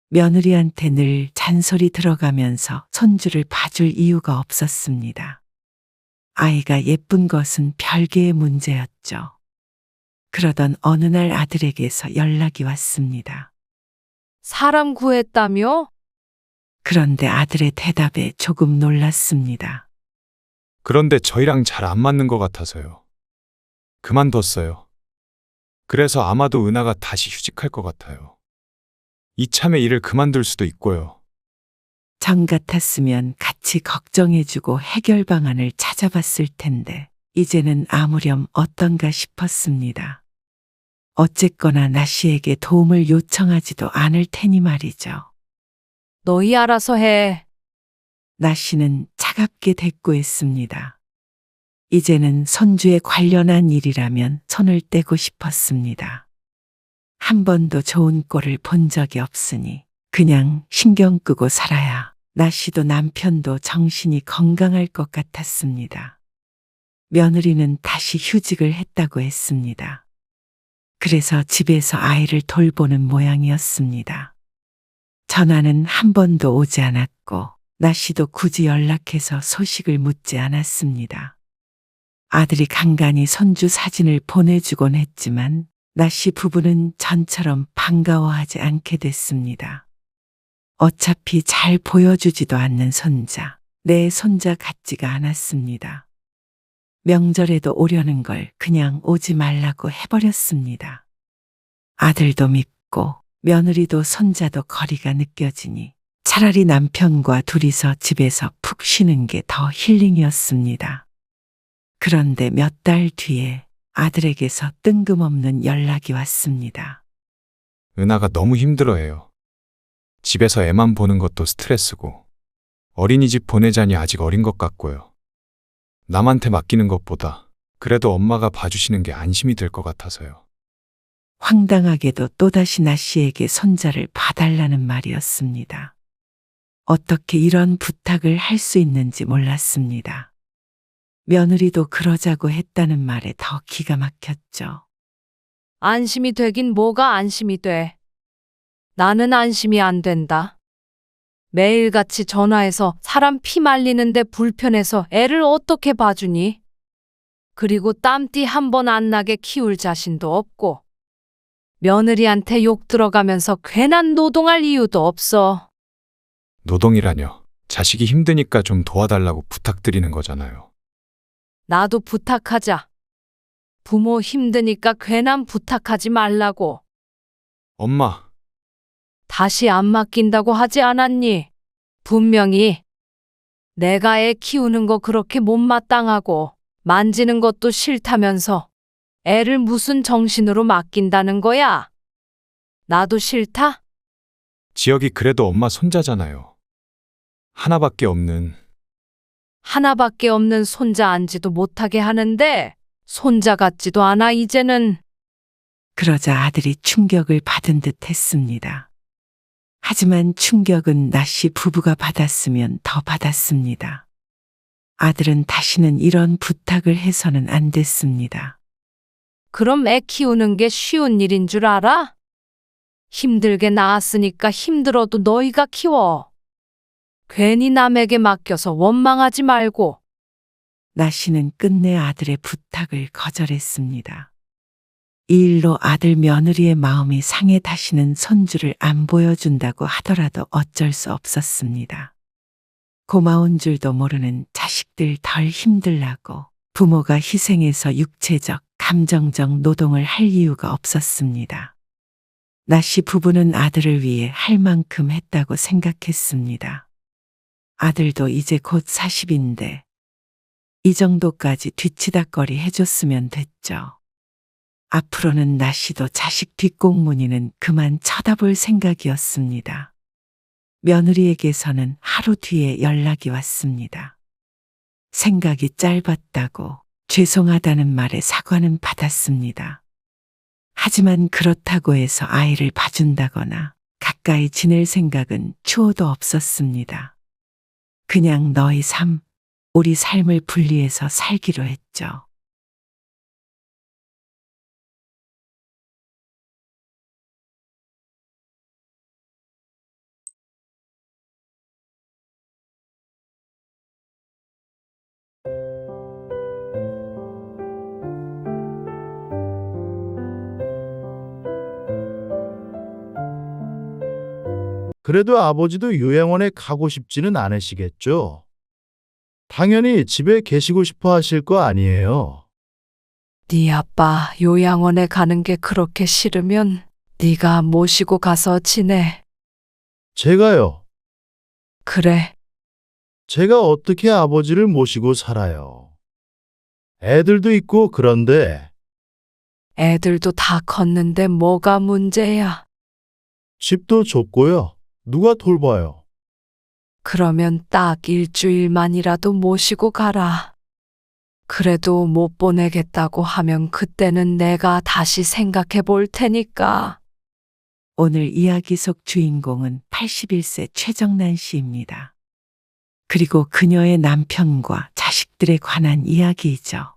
며느리한테 늘 잔소리 들어가면서 손주를 봐줄 이유가 없었습니다. 아이가 예쁜 것은 별개의 문제였죠. 그러던 어느 날 아들에게서 연락이 왔습니다. 사람 구했다며? 그런데 아들의 대답에 조금 놀랐습니다. 그런데 저희랑 잘 안 맞는 것 같아서요. 그만뒀어요. 그래서 아마도 은하가 다시 휴직할 것 같아요. 이참에 일을 그만둘 수도 있고요. 전 같았으면 같이 걱정해주고 해결 방안을 찾아봤을 텐데 이제는 아무렴 어떤가 싶었습니다. 어쨌거나 나 씨에게 도움을 요청하지도 않을 테니 말이죠. 너희 알아서 해. 나 씨는 차갑게 대꾸했습니다. 이제는 손주에 관련한 일이라면 손을 떼고 싶었습니다. 한 번도 좋은 꼴을 본 적이 없으니 그냥 신경 끄고 살아야 나 씨도 남편도 정신이 건강할 것 같았습니다. 며느리는 다시 휴직을 했다고 했습니다. 그래서 집에서 아이를 돌보는 모양이었습니다. 전화는 한 번도 오지 않았고 나 씨도 굳이 연락해서 소식을 묻지 않았습니다. 아들이 간간히 손주 사진을 보내주곤 했지만 나 씨 부부는 전처럼 반가워하지 않게 됐습니다. 어차피 잘 보여주지도 않는 손자, 내 손자 같지가 않았습니다. 명절에도 오려는 걸 그냥 오지 말라고 해버렸습니다. 아들도 밉고 며느리도 손자도 거리가 느껴지니 차라리 남편과 둘이서 집에서 푹 쉬는 게 더 힐링이었습니다. 그런데 몇 달 뒤에 아들에게서 뜬금없는 연락이 왔습니다. 은하가 너무 힘들어해요. 집에서 애만 보는 것도 스트레스고 어린이집 보내자니 아직 어린 것 같고요. 남한테 맡기는 것보다 그래도 엄마가 봐주시는 게 안심이 될 것 같아서요. 황당하게도 또다시 나 씨에게 손자를 봐달라는 말이었습니다. 어떻게 이런 부탁을 할 수 있는지 몰랐습니다. 며느리도 그러자고 했다는 말에 더 기가 막혔죠. 안심이 되긴 뭐가 안심이 돼. 나는 안심이 안 된다. 매일같이 전화해서 사람 피 말리는데 불편해서 애를 어떻게 봐주니? 그리고 땀띠 한 번 안 나게 키울 자신도 없고 며느리한테 욕 들어가면서 괜한 노동할 이유도 없어. 노동이라뇨. 자식이 힘드니까 좀 도와달라고 부탁드리는 거잖아요. 나도 부탁하자. 부모 힘드니까 괜한 부탁하지 말라고. 엄마, 다시 안 맡긴다고 하지 않았니? 분명히 내가 애 키우는 거 그렇게 못마땅하고 만지는 것도 싫다면서 애를 무슨 정신으로 맡긴다는 거야? 나도 싫다? 지혁이 그래도 엄마 손자잖아요. 하나밖에 없는. 하나밖에 없는 손자 안지도 못하게 하는데 손자 같지도 않아 이제는. 그러자 아들이 충격을 받은 듯 했습니다. 하지만 충격은 나 씨 부부가 받았으면 더 받았습니다. 아들은 다시는 이런 부탁을 해서는 안 됐습니다. 그럼 애 키우는 게 쉬운 일인 줄 알아? 힘들게 낳았으니까 힘들어도 너희가 키워. 괜히 남에게 맡겨서 원망하지 말고. 나 씨는 끝내 아들의 부탁을 거절했습니다. 이 일로 아들 며느리의 마음이 상해 다시는 손주를 안 보여준다고 하더라도 어쩔 수 없었습니다. 고마운 줄도 모르는 자식들 덜 힘들라고 부모가 희생해서 육체적, 감정적 노동을 할 이유가 없었습니다. 나 씨 부부는 아들을 위해 할 만큼 했다고 생각했습니다. 아들도 이제 곧 40인데 이 정도까지 뒤치다꺼리 해줬으면 됐죠. 앞으로는 나 씨도 자식 뒷공무니는 그만 쳐다볼 생각이었습니다. 며느리에게서는 하루 뒤에 연락이 왔습니다. 생각이 짧았다고 죄송하다는 말에 사과는 받았습니다. 하지만 그렇다고 해서 아이를 봐준다거나 가까이 지낼 생각은 추호도 없었습니다. 그냥 너희 삶, 우리 삶을 분리해서 살기로 했죠. 그래도 아버지도 요양원에 가고 싶지는 않으시겠죠? 당연히 집에 계시고 싶어 하실 거 아니에요. 네 아빠 요양원에 가는 게 그렇게 싫으면 네가 모시고 가서 지내. 제가요. 그래. 제가 어떻게 아버지를 모시고 살아요. 애들도 있고 그런데 애들도 다 컸는데 뭐가 문제야. 집도 좁고요. 누가 돌봐요? 그러면 딱 일주일만이라도 모시고 가라. 그래도 못 보내겠다고 하면 그때는 내가 다시 생각해 볼 테니까. 오늘 이야기 속 주인공은 81세 최정란 씨입니다. 그리고 그녀의 남편과 자식들에 관한 이야기이죠.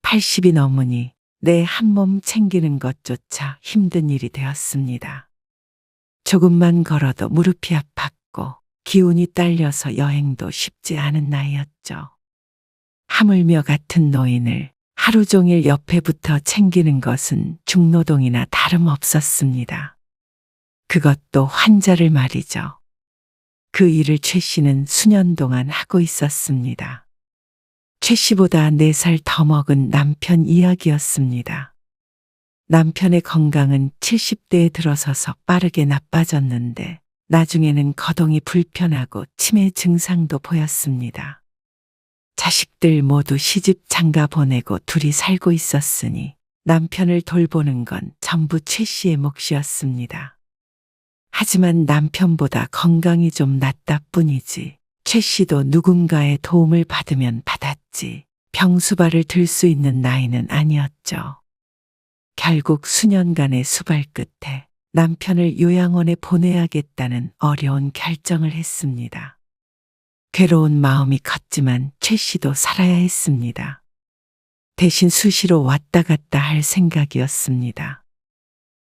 80이 넘으니 내 한 몸 챙기는 것조차 힘든 일이 되었습니다. 조금만 걸어도 무릎이 아팠고 기운이 딸려서 여행도 쉽지 않은 나이였죠. 하물며 같은 노인을 하루 종일 옆에 붙어 챙기는 것은 중노동이나 다름없었습니다. 그것도 환자를 말이죠. 그 일을 최 씨는 수년 동안 하고 있었습니다. 최 씨보다 4살 더 먹은 남편 이야기였습니다. 남편의 건강은 70대에 들어서서 빠르게 나빠졌는데 나중에는 거동이 불편하고 치매 증상도 보였습니다. 자식들 모두 시집 장가 보내고 둘이 살고 있었으니 남편을 돌보는 건 전부 최 씨의 몫이었습니다. 하지만 남편보다 건강이 좀 낫다 뿐이지 최 씨도 누군가의 도움을 받으면 받았지 병수발을 들 수 있는 나이는 아니었죠. 결국 수년간의 수발 끝에 남편을 요양원에 보내야겠다는 어려운 결정을 했습니다. 괴로운 마음이 컸지만 최 씨도 살아야 했습니다. 대신 수시로 왔다 갔다 할 생각이었습니다.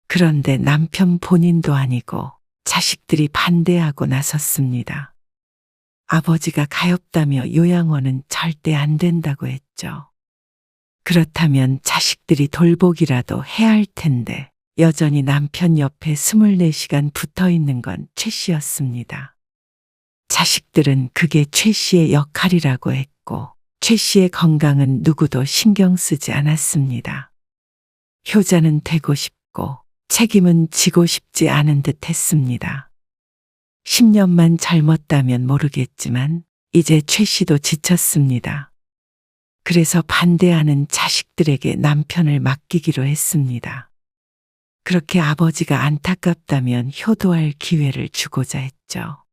그런데 남편 본인도 아니고 자식들이 반대하고 나섰습니다. 아버지가 가엾다며 요양원은 절대 안 된다고 했죠. 그렇다면 자식들이 돌보기라도 해야 할 텐데 여전히 남편 옆에 24시간 붙어 있는 건 최 씨였습니다. 자식들은 그게 최 씨의 역할이라고 했고 최 씨의 건강은 누구도 신경 쓰지 않았습니다. 효자는 되고 싶고 책임은 지고 싶지 않은 듯 했습니다. 10년만 젊었다면 모르겠지만 이제 최 씨도 지쳤습니다. 그래서 반대하는 자식들에게 남편을 맡기기로 했습니다. 그렇게 아버지가 안타깝다면 효도할 기회를 주고자 했죠.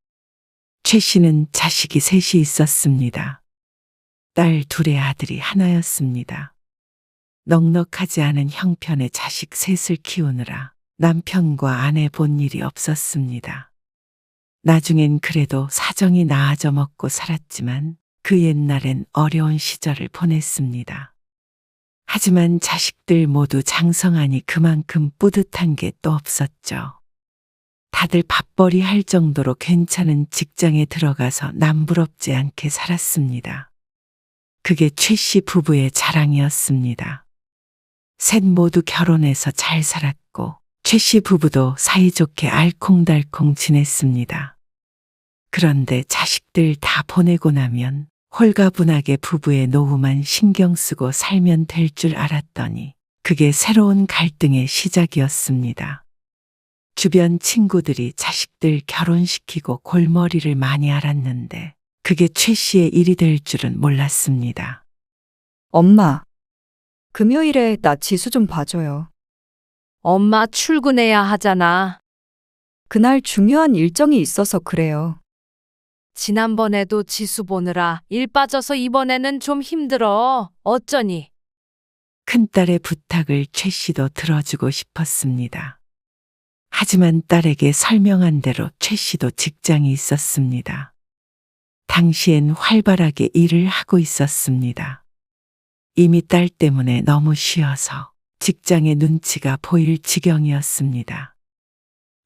최 씨는 자식이 셋이 있었습니다. 딸 둘의 아들이 하나였습니다. 넉넉하지 않은 형편의 자식 셋을 키우느라 남편과 아내 본 일이 없었습니다. 나중엔 그래도 사정이 나아져 먹고 살았지만 그 옛날엔 어려운 시절을 보냈습니다. 하지만 자식들 모두 장성하니 그만큼 뿌듯한 게 또 없었죠. 다들 밥벌이 할 정도로 괜찮은 직장에 들어가서 남부럽지 않게 살았습니다. 그게 최 씨 부부의 자랑이었습니다. 셋 모두 결혼해서 잘 살았고 최 씨 부부도 사이좋게 알콩달콩 지냈습니다. 그런데 자식들 다 보내고 나면 홀가분하게 부부의 노후만 신경 쓰고 살면 될 줄 알았더니 그게 새로운 갈등의 시작이었습니다. 주변 친구들이 자식들 결혼시키고 골머리를 많이 앓았는데 그게 최 씨의 일이 될 줄은 몰랐습니다. 엄마, 금요일에 나 지수 좀 봐줘요. 엄마 출근해야 하잖아. 그날 중요한 일정이 있어서 그래요. 지난번에도 지수 보느라 일 빠져서 이번에는 좀 힘들어. 어쩌니? 큰딸의 부탁을 최 씨도 들어주고 싶었습니다. 하지만 딸에게 설명한 대로 최 씨도 직장이 있었습니다. 당시엔 활발하게 일을 하고 있었습니다. 이미 딸 때문에 너무 쉬어서 직장의 눈치가 보일 지경이었습니다.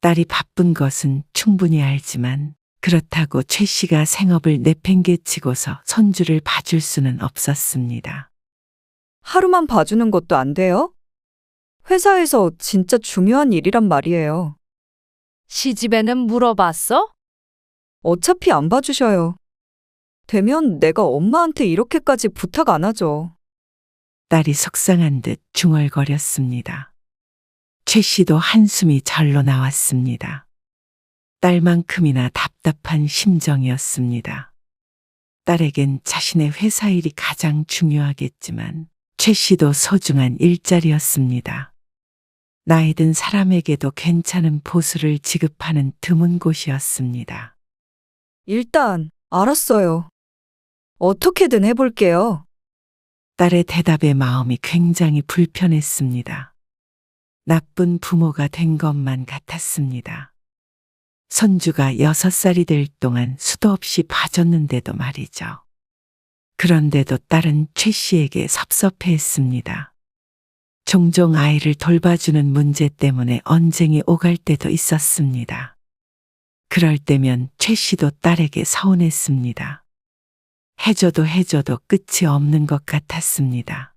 딸이 바쁜 것은 충분히 알지만 그렇다고 최 씨가 생업을 내팽개치고서 손주를 봐줄 수는 없었습니다. 하루만 봐주는 것도 안 돼요? 회사에서 진짜 중요한 일이란 말이에요. 시집에는 물어봤어? 어차피 안 봐주셔요. 되면 내가 엄마한테 이렇게까지 부탁 안 하죠. 딸이 속상한 듯 중얼거렸습니다. 최 씨도 한숨이 절로 나왔습니다. 딸만큼이나 답답한 심정이었습니다. 딸에겐 자신의 회사 일이 가장 중요하겠지만 최 씨도 소중한 일자리였습니다. 나이 든 사람에게도 괜찮은 보수를 지급하는 드문 곳이었습니다. 일단 알았어요. 어떻게든 해볼게요. 딸의 대답에 마음이 굉장히 불편했습니다. 나쁜 부모가 된 것만 같았습니다. 손주가 6살이 될 동안 수도 없이 봐줬는데도 말이죠. 그런데도 딸은 최 씨에게 섭섭해했습니다. 종종 아이를 돌봐주는 문제 때문에 언쟁이 오갈 때도 있었습니다. 그럴 때면 최 씨도 딸에게 서운했습니다. 해줘도 끝이 없는 것 같았습니다.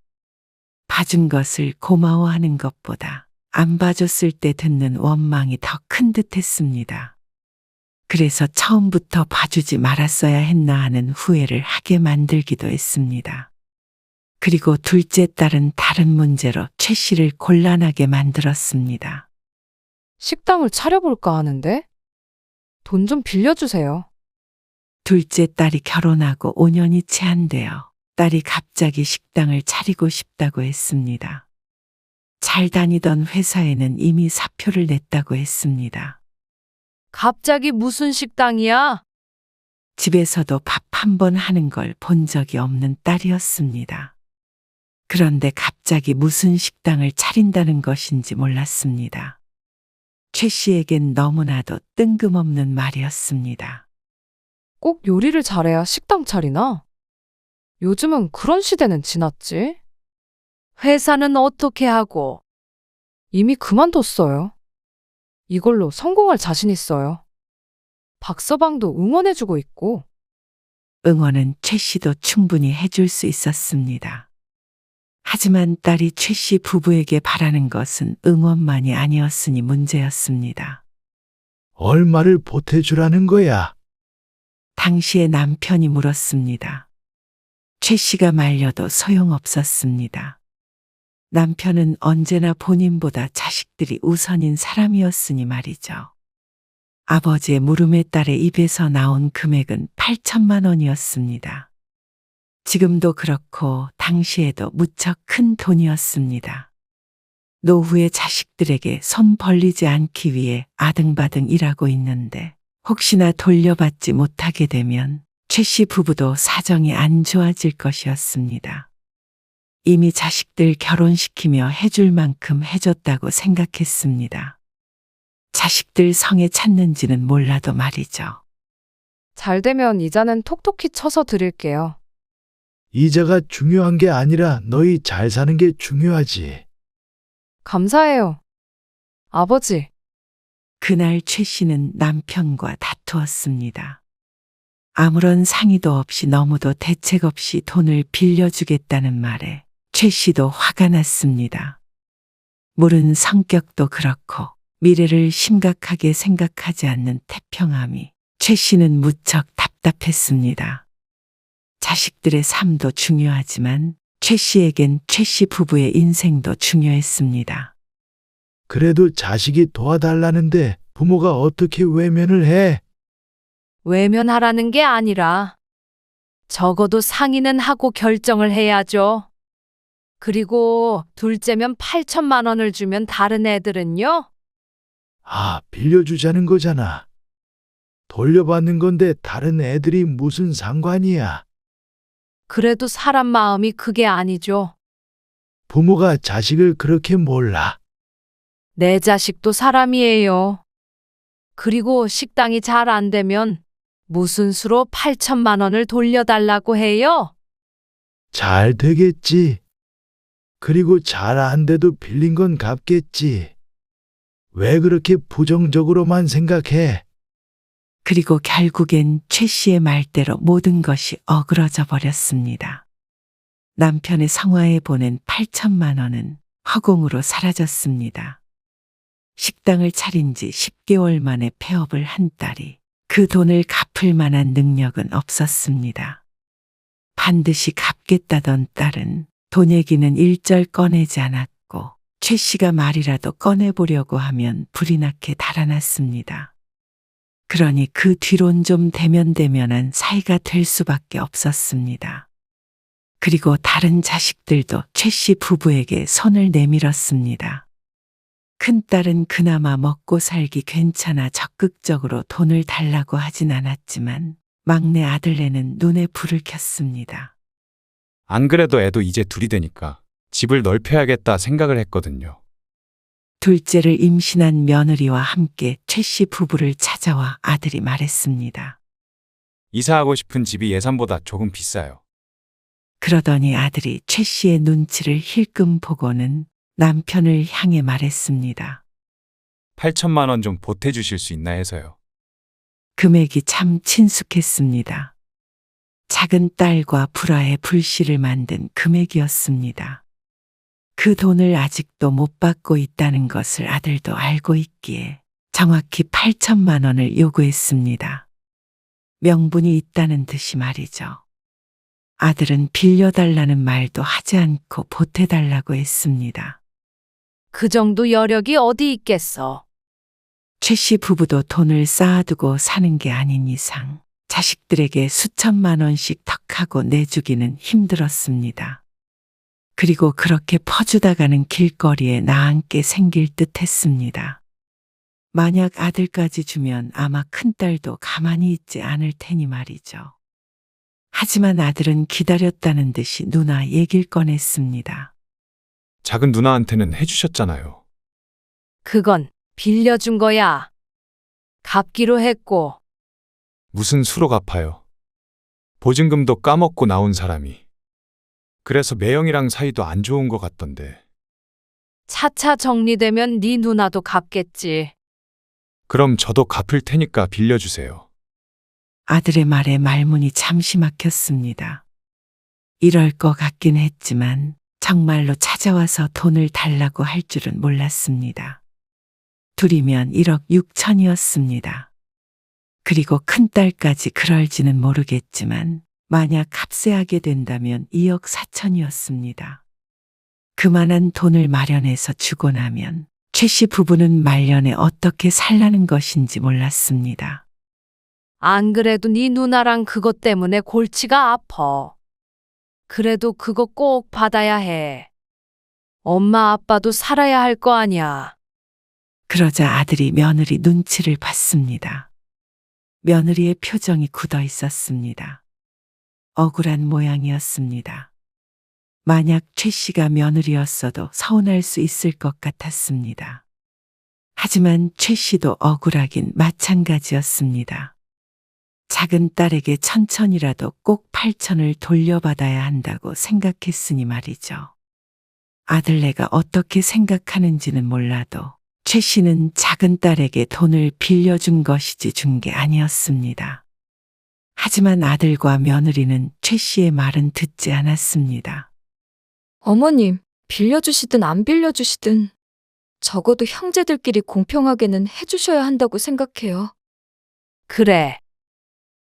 봐준 것을 고마워하는 것보다 안 봐줬을 때 듣는 원망이 더 큰 듯했습니다. 그래서 처음부터 봐주지 말았어야 했나 하는 후회를 하게 만들기도 했습니다. 그리고 둘째 딸은 다른 문제로 최 씨를 곤란하게 만들었습니다. 식당을 차려볼까 하는데? 돈 좀 빌려주세요. 둘째 딸이 결혼하고 5년이 채 안 되어 딸이 갑자기 식당을 차리고 싶다고 했습니다. 잘 다니던 회사에는 이미 사표를 냈다고 했습니다. 갑자기 무슨 식당이야? 집에서도 밥 한 번 하는 걸 본 적이 없는 딸이었습니다. 그런데 갑자기 무슨 식당을 차린다는 것인지 몰랐습니다. 최 씨에겐 너무나도 뜬금없는 말이었습니다. 꼭 요리를 잘해야 식당 차리나? 요즘은 그런 시대는 지났지. 회사는 어떻게 하고? 이미 그만뒀어요. 이걸로 성공할 자신 있어요. 박서방도 응원해주고 있고. 응원은 최 씨도 충분히 해줄 수 있었습니다. 하지만 딸이 최 씨 부부에게 바라는 것은 응원만이 아니었으니 문제였습니다. 얼마를 보태주라는 거야? 당시에 남편이 물었습니다. 최 씨가 말려도 소용없었습니다. 남편은 언제나 본인보다 자식들이 우선인 사람이었으니 말이죠. 아버지의 물음에 따라 입에서 나온 금액은 8천만 원이었습니다. 지금도 그렇고 당시에도 무척 큰 돈이었습니다. 노후의 자식들에게 손 벌리지 않기 위해 아등바등 일하고 있는데 혹시나 돌려받지 못하게 되면 최 씨 부부도 사정이 안 좋아질 것이었습니다. 이미 자식들 결혼시키며 해줄 만큼 해줬다고 생각했습니다. 자식들 성에 찼는지는 몰라도 말이죠. 잘 되면 이자는 톡톡히 쳐서 드릴게요. 이자가 중요한 게 아니라 너희 잘 사는 게 중요하지. 감사해요. 아버지, 그날 최 씨는 남편과 다투었습니다. 아무런 상의도 없이 너무도 대책 없이 돈을 빌려주겠다는 말에 최 씨도 화가 났습니다. 물은 성격도 그렇고 미래를 심각하게 생각하지 않는 태평함이 최 씨는 무척 답답했습니다. 자식들의 삶도 중요하지만 최 씨에겐 최 씨 부부의 인생도 중요했습니다. 그래도 자식이 도와달라는데 부모가 어떻게 외면을 해? 외면하라는 게 아니라 적어도 상의는 하고 결정을 해야죠. 그리고 둘째면 8천만 원을 주면 다른 애들은요? 아, 빌려주자는 거잖아. 돌려받는 건데 다른 애들이 무슨 상관이야. 그래도 사람 마음이 그게 아니죠. 부모가 자식을 그렇게 몰라. 내 자식도 사람이에요. 그리고 식당이 잘 안 되면 무슨 수로 8천만 원을 돌려달라고 해요? 잘 되겠지. 그리고 잘 안 돼도 빌린 건 갚겠지. 왜 그렇게 부정적으로만 생각해? 그리고 결국엔 최 씨의 말대로 모든 것이 어그러져 버렸습니다. 남편의 성화에 보낸 8천만 원은 허공으로 사라졌습니다. 식당을 차린 지 10개월 만에 폐업을 한 딸이 그 돈을 갚을 만한 능력은 없었습니다. 반드시 갚겠다던 딸은 돈 얘기는 일절 꺼내지 않았고 최 씨가 말이라도 꺼내보려고 하면 불이 나게 달아났습니다. 그러니 그 뒤론 좀 대면대면한 사이가 될 수밖에 없었습니다. 그리고 다른 자식들도 최 씨 부부에게 손을 내밀었습니다. 큰딸은 그나마 먹고 살기 괜찮아 적극적으로 돈을 달라고 하진 않았지만 막내 아들네는 눈에 불을 켰습니다. 안 그래도 애도 이제 둘이 되니까 집을 넓혀야겠다 생각을 했거든요. 둘째를 임신한 며느리와 함께 최 씨 부부를 찾아와 아들이 말했습니다. 이사하고 싶은 집이 예산보다 조금 비싸요. 그러더니 아들이 최 씨의 눈치를 힐끔 보고는 남편을 향해 말했습니다. 8천만 원 좀 보태주실 수 있나 해서요. 금액이 참 친숙했습니다. 작은 딸과 불화의 불씨를 만든 금액이었습니다. 그 돈을 아직도 못 받고 있다는 것을 아들도 알고 있기에 정확히 8천만 원을 요구했습니다. 명분이 있다는 듯이 말이죠. 아들은 빌려달라는 말도 하지 않고 보태달라고 했습니다. 그 정도 여력이 어디 있겠어. 최 씨 부부도 돈을 쌓아두고 사는 게 아닌 이상 자식들에게 수천만 원씩 턱하고 내주기는 힘들었습니다. 그리고 그렇게 퍼주다가는 길거리에 나앉게 생길 듯 했습니다. 만약 아들까지 주면 아마 큰딸도 가만히 있지 않을 테니 말이죠. 하지만 아들은 기다렸다는 듯이 누나 얘길 꺼냈습니다. 작은 누나한테는 해주셨잖아요. 그건 빌려준 거야. 갚기로 했고. 무슨 수로 갚아요? 보증금도 까먹고 나온 사람이. 그래서 매형이랑 사이도 안 좋은 것 같던데. 차차 정리되면 네 누나도 갚겠지. 그럼 저도 갚을 테니까 빌려주세요. 아들의 말에 말문이 잠시 막혔습니다. 이럴 것 같긴 했지만 정말로 찾아와서 돈을 달라고 할 줄은 몰랐습니다. 둘이면 1억 6천이었습니다. 그리고 큰딸까지 그럴지는 모르겠지만 만약 값세하게 된다면 2억 4천이었습니다. 그만한 돈을 마련해서 주고 나면 최 씨 부부는 말년에 어떻게 살라는 것인지 몰랐습니다. 안 그래도 네 누나랑 그것 때문에 골치가 아파. 그래도 그거 꼭 받아야 해. 엄마 아빠도 살아야 할 거 아니야. 그러자 아들이 며느리 눈치를 봤습니다. 며느리의 표정이 굳어 있었습니다. 억울한 모양이었습니다. 만약 최 씨가 며느리였어도 서운할 수 있을 것 같았습니다. 하지만 최 씨도 억울하긴 마찬가지였습니다. 작은 딸에게 천천이라도 꼭 8천을 돌려받아야 한다고 생각했으니 말이죠. 아들네가 어떻게 생각하는지는 몰라도 최 씨는 작은 딸에게 돈을 빌려준 것이지 준 게 아니었습니다. 하지만 아들과 며느리는 최 씨의 말은 듣지 않았습니다. 어머님, 빌려주시든 안 빌려주시든 적어도 형제들끼리 공평하게는 해주셔야 한다고 생각해요. 그래.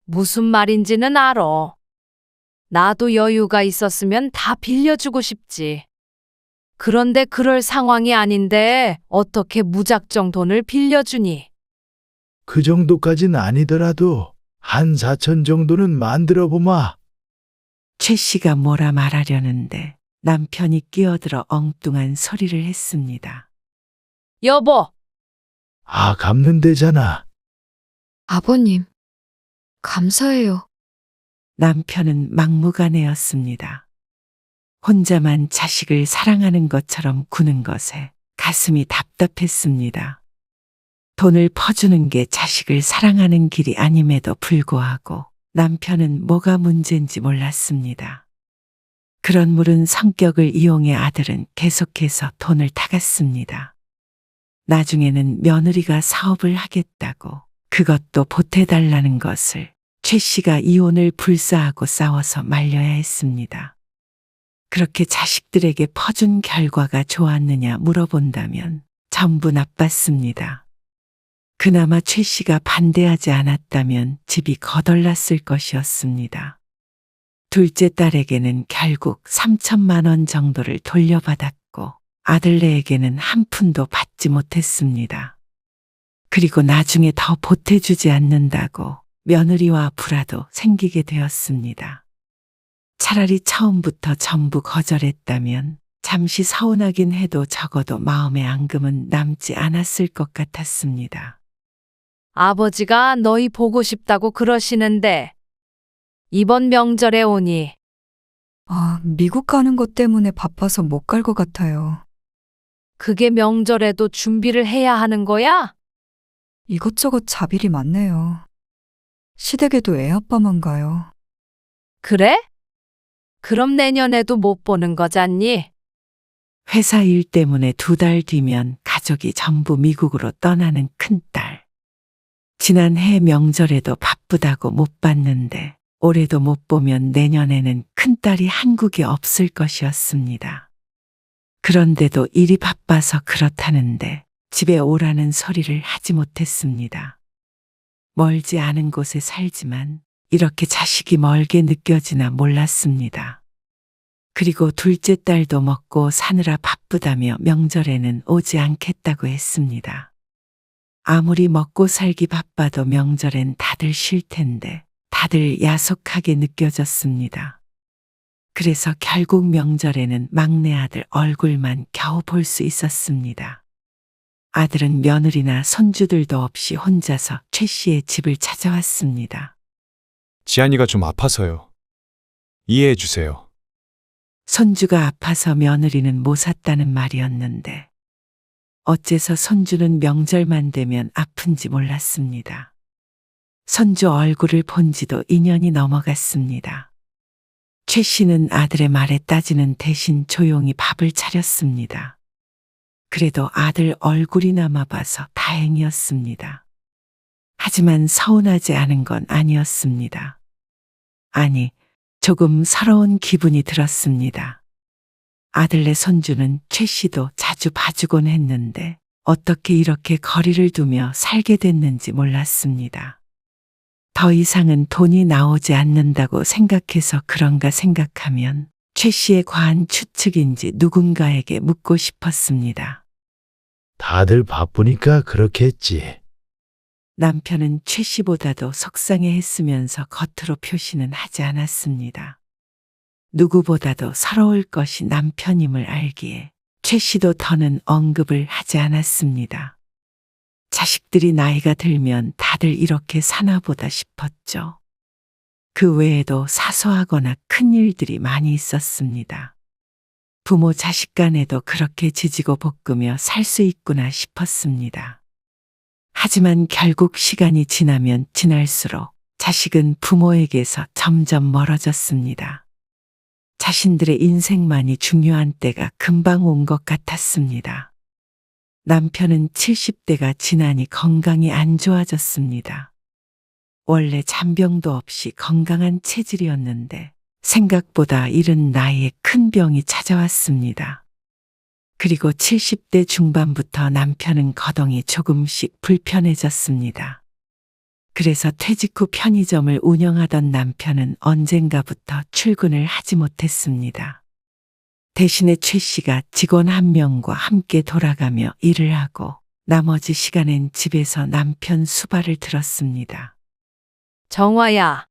무슨 말인지는 알아. 나도 여유가 있었으면 다 빌려주고 싶지. 그런데 그럴 상황이 아닌데 어떻게 무작정 돈을 빌려주니? 그 정도까진 아니더라도 한 4천 정도는 만들어 보마. 최 씨가 뭐라 말하려는데 남편이 끼어들어 엉뚱한 소리를 했습니다. 여보, 아, 갚는 데잖아. 아버님, 감사해요. 남편은 막무가내였습니다. 혼자만 자식을 사랑하는 것처럼 구는 것에 가슴이 답답했습니다. 돈을 퍼주는 게 자식을 사랑하는 길이 아님에도 불구하고 남편은 뭐가 문제인지 몰랐습니다. 그런 물은 성격을 이용해 아들은 계속해서 돈을 타갔습니다. 나중에는 며느리가 사업을 하겠다고 그것도 보태달라는 것을 최 씨가 이혼을 불사하고 싸워서 말려야 했습니다. 그렇게 자식들에게 퍼준 결과가 좋았느냐 물어본다면 전부 나빴습니다. 그나마 최 씨가 반대하지 않았다면 집이 거덜났을 것이었습니다. 둘째 딸에게는 결국 3천만 원 정도를 돌려받았고 아들네에게는 한 푼도 받지 못했습니다. 그리고 나중에 더 보태주지 않는다고 며느리와 불화도 생기게 되었습니다. 차라리 처음부터 전부 거절했다면 잠시 서운하긴 해도 적어도 마음의 앙금은 남지 않았을 것 같았습니다. 아버지가 너희 보고 싶다고 그러시는데 이번 명절에 오니 미국 가는 것 때문에 바빠서 못 갈 것 같아요. 그게 명절에도 준비를 해야 하는 거야? 이것저것 자비리 많네요. 시댁에도 애아빠만 가요. 그래? 그럼 내년에도 못 보는 거잖니? 회사 일 때문에 2달 뒤면 가족이 전부 미국으로 떠나는 큰딸. 지난해 명절에도 바쁘다고 못 봤는데 올해도 못 보면 내년에는 큰딸이 한국에 없을 것이었습니다. 그런데도 일이 바빠서 그렇다는데 집에 오라는 소리를 하지 못했습니다. 멀지 않은 곳에 살지만 이렇게 자식이 멀게 느껴지나 몰랐습니다. 그리고 둘째 딸도 먹고 사느라 바쁘다며 명절에는 오지 않겠다고 했습니다. 아무리 먹고 살기 바빠도 명절엔 다들 쉴 텐데 다들 야속하게 느껴졌습니다. 그래서 결국 명절에는 막내 아들 얼굴만 겨우 볼 수 있었습니다. 아들은 며느리나 손주들도 없이 혼자서 최 씨의 집을 찾아왔습니다. 지안이가 좀 아파서요. 이해해 주세요. 손주가 아파서 며느리는 못 샀다는 말이었는데 어째서 손주는 명절만 되면 아픈지 몰랐습니다. 손주 얼굴을 본 지도 2년이 넘어갔습니다. 최 씨는 아들의 말에 따지는 대신 조용히 밥을 차렸습니다. 그래도 아들 얼굴이나마 봐서 다행이었습니다. 하지만 서운하지 않은 건 아니었습니다. 아니, 조금 서러운 기분이 들었습니다. 아들네 손주는 최 씨도 자주 봐주곤 했는데 어떻게 이렇게 거리를 두며 살게 됐는지 몰랐습니다. 더 이상은 돈이 나오지 않는다고 생각해서 그런가 생각하면 최 씨의 과한 추측인지 누군가에게 묻고 싶었습니다. 다들 바쁘니까 그렇겠지. 남편은 최 씨보다도 속상해했으면서 겉으로 표시는 하지 않았습니다. 누구보다도 서러울 것이 남편임을 알기에 최 씨도 더는 언급을 하지 않았습니다. 자식들이 나이가 들면 다들 이렇게 사나 보다 싶었죠. 그 외에도 사소하거나 큰 일들이 많이 있었습니다. 부모 자식 간에도 그렇게 지지고 볶으며 살 수 있구나 싶었습니다. 하지만 결국 시간이 지나면 지날수록 자식은 부모에게서 점점 멀어졌습니다. 자신들의 인생만이 중요한 때가 금방 온 것 같았습니다. 남편은 70대가 지나니 건강이 안 좋아졌습니다. 원래 잔병도 없이 건강한 체질이었는데 생각보다 이른 나이에 큰 병이 찾아왔습니다. 그리고 70대 중반부터 남편은 거동이 조금씩 불편해졌습니다. 그래서 퇴직 후 편의점을 운영하던 남편은 언젠가부터 출근을 하지 못했습니다. 대신에 최 씨가 직원 한 명과 함께 돌아가며 일을 하고 나머지 시간엔 집에서 남편 수발을 들었습니다. 정화야,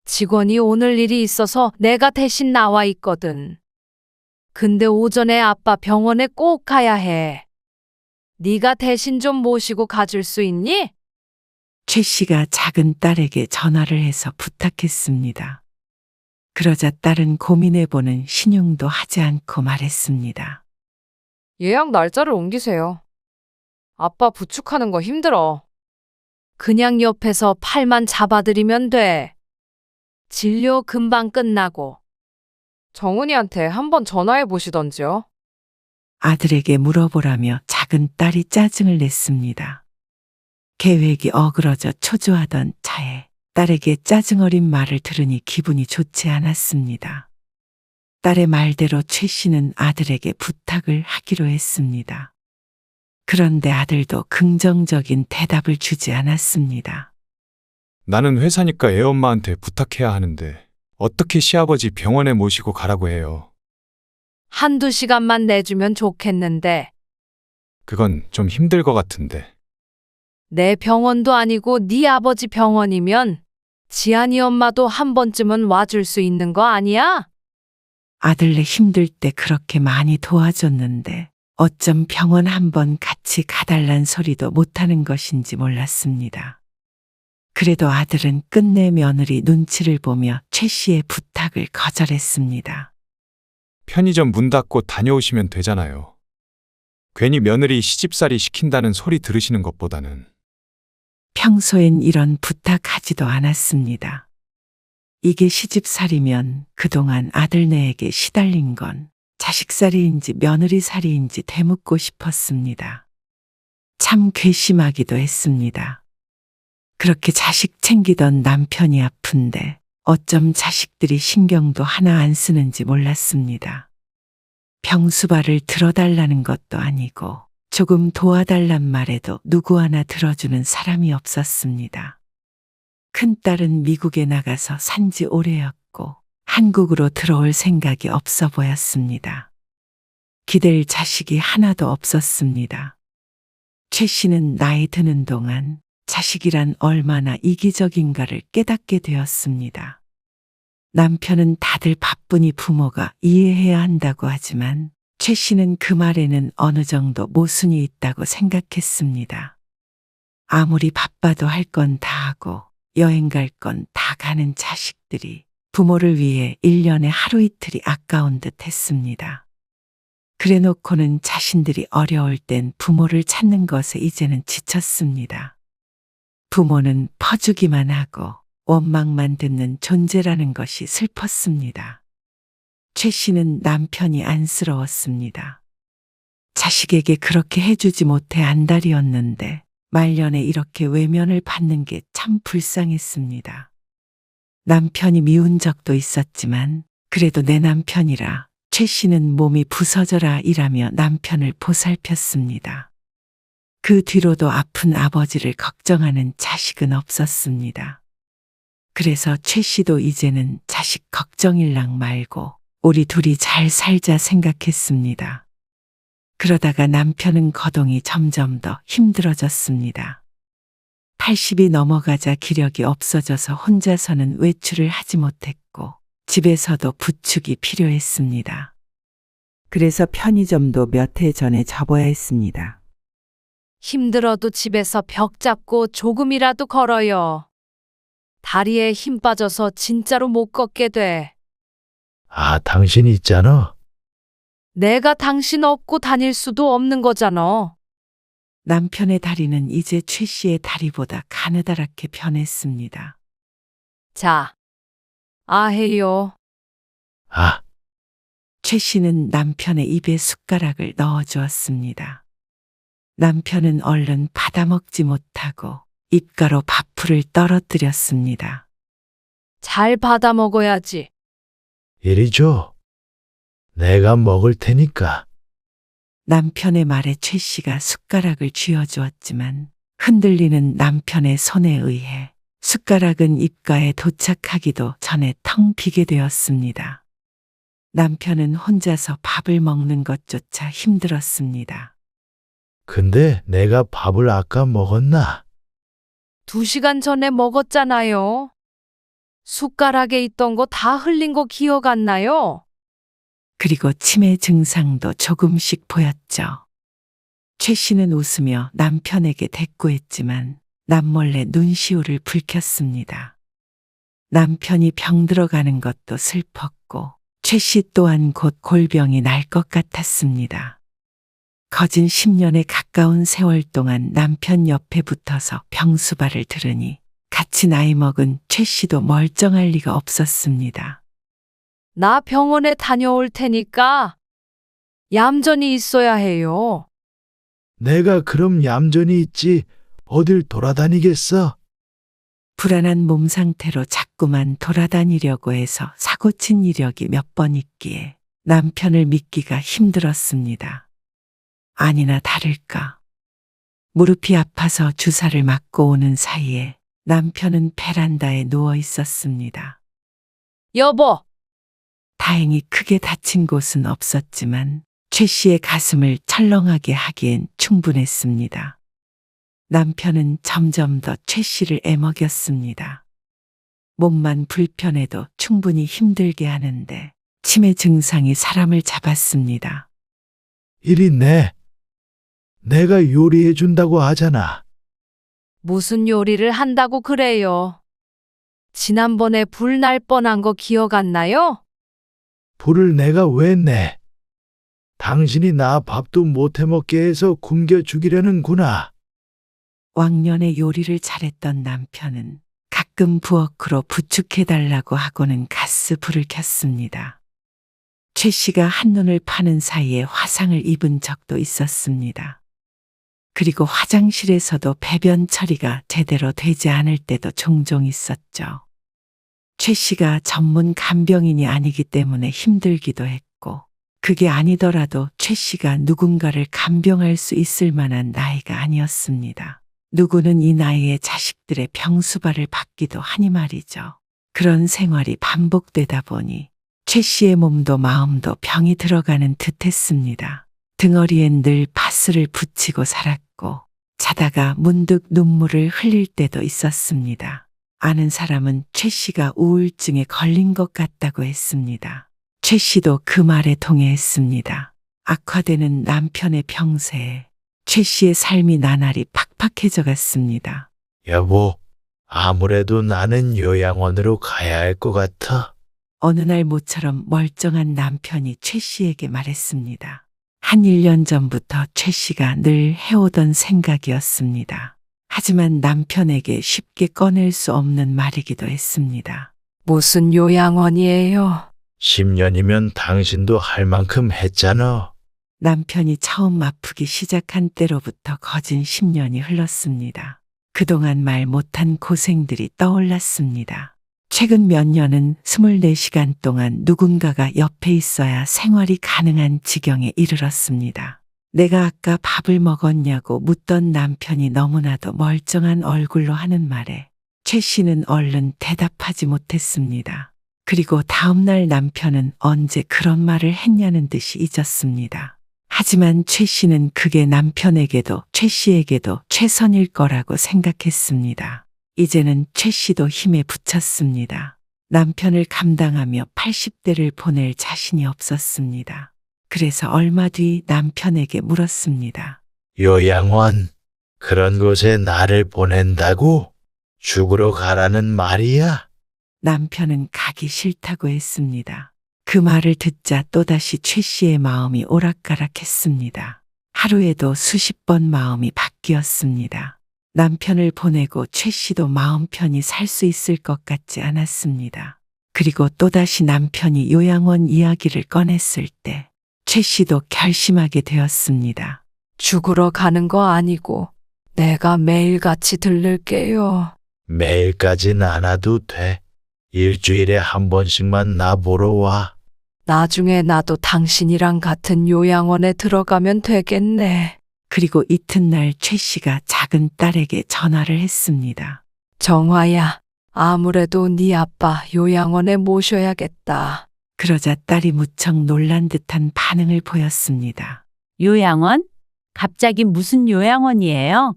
직원이 오늘 일이 있어서 내가 대신 나와 있거든. 근데 오전에 아빠 병원에 꼭 가야 해. 네가 대신 좀 모시고 가줄 수 있니? 최 씨가 작은 딸에게 전화를 해서 부탁했습니다. 그러자 딸은 고민해보는 신용도 하지 않고 말했습니다. 예약 날짜를 옮기세요. 아빠 부축하는 거 힘들어. 그냥 옆에서 팔만 잡아드리면 돼. 진료 금방 끝나고. 정은이한테 한번 전화해 보시던지요. 아들에게 물어보라며 작은 딸이 짜증을 냈습니다. 계획이 어그러져 초조하던 차에 딸에게 짜증 어린 말을 들으니 기분이 좋지 않았습니다. 딸의 말대로 최 씨는 아들에게 부탁을 하기로 했습니다. 그런데 아들도 긍정적인 대답을 주지 않았습니다. 나는 회사니까 애엄마한테 부탁해야 하는데 어떻게 시아버지 병원에 모시고 가라고 해요. 한두 시간만 내주면 좋겠는데. 그건 좀 힘들 것 같은데. 내 병원도 아니고 네 아버지 병원이면 지안이 엄마도 한 번쯤은 와줄 수 있는 거 아니야? 아들네 힘들 때 그렇게 많이 도와줬는데 어쩜 병원 한번 같이 가달란 소리도 못하는 것인지 몰랐습니다. 그래도 아들은 끝내 며느리 눈치를 보며 최 씨의 부탁을 거절했습니다. 편의점 문 닫고 다녀오시면 되잖아요. 괜히 며느리 시집살이 시킨다는 소리 들으시는 것보다는. 평소엔 이런 부탁하지도 않았습니다. 이게 시집살이면 그동안 아들네에게 시달린 건 자식살이인지 며느리살이인지 되묻고 싶었습니다. 참 괘씸하기도 했습니다. 그렇게 자식 챙기던 남편이 아픈데 어쩜 자식들이 신경도 하나 안 쓰는지 몰랐습니다. 병수발을 들어달라는 것도 아니고 조금 도와달란 말에도 누구 하나 들어주는 사람이 없었습니다. 큰딸은 미국에 나가서 산지 오래였고 한국으로 들어올 생각이 없어 보였습니다. 기댈 자식이 하나도 없었습니다. 최 씨는 나이 드는 동안 자식이란 얼마나 이기적인가를 깨닫게 되었습니다. 남편은 다들 바쁘니 부모가 이해해야 한다고 하지만 최 씨는 그 말에는 어느 정도 모순이 있다고 생각했습니다. 아무리 바빠도 할 건 다 하고 여행 갈 건 다 가는 자식들이 부모를 위해 1년에 하루 이틀이 아까운 듯 했습니다. 그래 놓고는 자신들이 어려울 땐 부모를 찾는 것에 이제는 지쳤습니다. 부모는 퍼주기만 하고 원망만 듣는 존재라는 것이 슬펐습니다. 최 씨는 남편이 안쓰러웠습니다. 자식에게 그렇게 해주지 못해 안달이었는데 말년에 이렇게 외면을 받는 게 참 불쌍했습니다. 남편이 미운 적도 있었지만 그래도 내 남편이라 최 씨는 몸이 부서져라 일하며 남편을 보살폈습니다. 그 뒤로도 아픈 아버지를 걱정하는 자식은 없었습니다. 그래서 최 씨도 이제는 자식 걱정일랑 말고 우리 둘이 잘 살자 생각했습니다. 그러다가 남편은 거동이 점점 더 힘들어졌습니다. 80이 넘어가자 기력이 없어져서 혼자서는 외출을 하지 못했고 집에서도 부축이 필요했습니다. 그래서 편의점도 몇 해 전에 접어야 했습니다. 힘들어도 집에서 벽 잡고 조금이라도 걸어요. 다리에 힘 빠져서 진짜로 못 걷게 돼. 아, 당신 있잖아. 내가 당신 없고 다닐 수도 없는 거잖아. 남편의 다리는 이제 최 씨의 다리보다 가느다랗게 변했습니다. 자, 아해요. 아, 최 씨는 남편의 입에 숟가락을 넣어주었습니다. 남편은 얼른 받아먹지 못하고 입가로 밥풀을 떨어뜨렸습니다. 잘 받아 먹어야지. 이리 줘. 내가 먹을 테니까. 남편의 말에 최 씨가 숟가락을 쥐어주었지만 흔들리는 남편의 손에 의해 숟가락은 입가에 도착하기도 전에 텅 비게 되었습니다. 남편은 혼자서 밥을 먹는 것조차 힘들었습니다. 근데 내가 밥을 아까 먹었나? 2시간 전에 먹었잖아요. 숟가락에 있던 거 다 흘린 거 기억 안 나요? 그리고 치매 증상도 조금씩 보였죠. 최 씨는 웃으며 남편에게 대꾸했지만 남몰래 눈시울을 붉혔습니다. 남편이 병들어가는 것도 슬펐고 최 씨 또한 곧 골병이 날 것 같았습니다. 거진 10년에 가까운 세월 동안 남편 옆에 붙어서 병수발을 들으니 같이 나이 먹은 최 씨도 멀쩡할 리가 없었습니다. 나 병원에 다녀올 테니까 얌전히 있어야 해요. 내가 그럼 얌전히 있지 어딜 돌아다니겠어? 불안한 몸 상태로 자꾸만 돌아다니려고 해서 사고친 이력이 몇 번 있기에 남편을 믿기가 힘들었습니다. 아니나 다를까. 무릎이 아파서 주사를 맞고 오는 사이에 남편은 베란다에 누워 있었습니다. 여보, 다행히 크게 다친 곳은 없었지만 최 씨의 가슴을 철렁하게 하기엔 충분했습니다. 남편은 점점 더 최 씨를 애먹였습니다. 몸만 불편해도 충분히 힘들게 하는데 치매 증상이 사람을 잡았습니다. 이리 내. 내가 요리해 준다고 하잖아. 무슨 요리를 한다고 그래요? 지난번에 불 날 뻔한 거 기억 안 나요? 불을 내가 왜 내? 당신이 나 밥도 못 해먹게 해서 굶겨 죽이려는구나. 왕년에 요리를 잘했던 남편은 가끔 부엌으로 부축해달라고 하고는 가스 불을 켰습니다. 최 씨가 한눈을 파는 사이에 화상을 입은 적도 있었습니다. 그리고 화장실에서도 배변 처리가 제대로 되지 않을 때도 종종 있었죠. 최 씨가 전문 간병인이 아니기 때문에 힘들기도 했고, 그게 아니더라도 최 씨가 누군가를 간병할 수 있을 만한 나이가 아니었습니다. 누구는 이 나이에 자식들의 병수발을 받기도 하니 말이죠. 그런 생활이 반복되다 보니 최 씨의 몸도 마음도 병이 들어가는 듯했습니다. 등어리엔 늘 파스를 붙이고 살았고 자다가 문득 눈물을 흘릴 때도 있었습니다. 아는 사람은 최 씨가 우울증에 걸린 것 같다고 했습니다. 최 씨도 그 말에 동의했습니다. 악화되는 남편의 병세에 최 씨의 삶이 나날이 팍팍해져 갔습니다. 여보, 아무래도 나는 요양원으로 가야 할 것 같아. 어느 날 모처럼 멀쩡한 남편이 최 씨에게 말했습니다. 한 1년 전부터 최 씨가 늘 해오던 생각이었습니다. 하지만 남편에게 쉽게 꺼낼 수 없는 말이기도 했습니다. 무슨 요양원이에요? 10년이면 당신도 할 만큼 했잖아. 남편이 처음 아프기 시작한 때로부터 거진 10년이 흘렀습니다. 그동안 말 못한 고생들이 떠올랐습니다. 최근 몇 년은 24시간 동안 누군가가 옆에 있어야 생활이 가능한 지경에 이르렀습니다. 내가 아까 밥을 먹었냐고 묻던 남편이 너무나도 멀쩡한 얼굴로 하는 말에 최 씨는 얼른 대답하지 못했습니다. 그리고 다음날 남편은 언제 그런 말을 했냐는 듯이 잊었습니다. 하지만 최 씨는 그게 남편에게도 최 씨에게도 최선일 거라고 생각했습니다. 이제는 최 씨도 힘에 부쳤습니다. 남편을 감당하며 80대를 보낼 자신이 없었습니다. 그래서 얼마 뒤 남편에게 물었습니다. 요양원, 그런 곳에 나를 보낸다고? 죽으러 가라는 말이야? 남편은 가기 싫다고 했습니다. 그 말을 듣자 또다시 최 씨의 마음이 오락가락했습니다. 하루에도 수십 번 마음이 바뀌었습니다. 남편을 보내고 최 씨도 마음 편히 살 수 있을 것 같지 않았습니다. 그리고 또다시 남편이 요양원 이야기를 꺼냈을 때 최 씨도 결심하게 되었습니다. 죽으러 가는 거 아니고 내가 매일같이 들를게요. 매일까진 안 와도 돼. 일주일에 한 번씩만 나 보러 와. 나중에 나도 당신이랑 같은 요양원에 들어가면 되겠네. 그리고 이튿날 최 씨가 작은 딸에게 전화를 했습니다. 정화야, 아무래도 네 아빠 요양원에 모셔야겠다. 그러자 딸이 무척 놀란 듯한 반응을 보였습니다. 요양원? 갑자기 무슨 요양원이에요?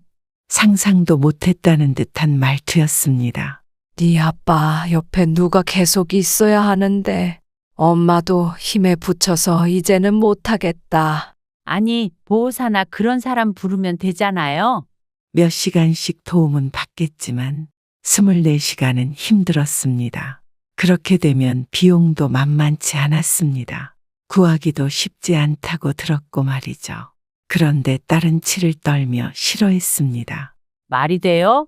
상상도 못했다는 듯한 말투였습니다. 네 아빠 옆에 누가 계속 있어야 하는데 엄마도 힘에 부쳐서 이제는 못하겠다. 아니, 보호사나 그런 사람 부르면 되잖아요. 몇 시간씩 도움은 받겠지만 24시간은 힘들었습니다. 그렇게 되면 비용도 만만치 않았습니다. 구하기도 쉽지 않다고 들었고 말이죠. 그런데 딸은 치를 떨며 싫어했습니다. 말이 돼요?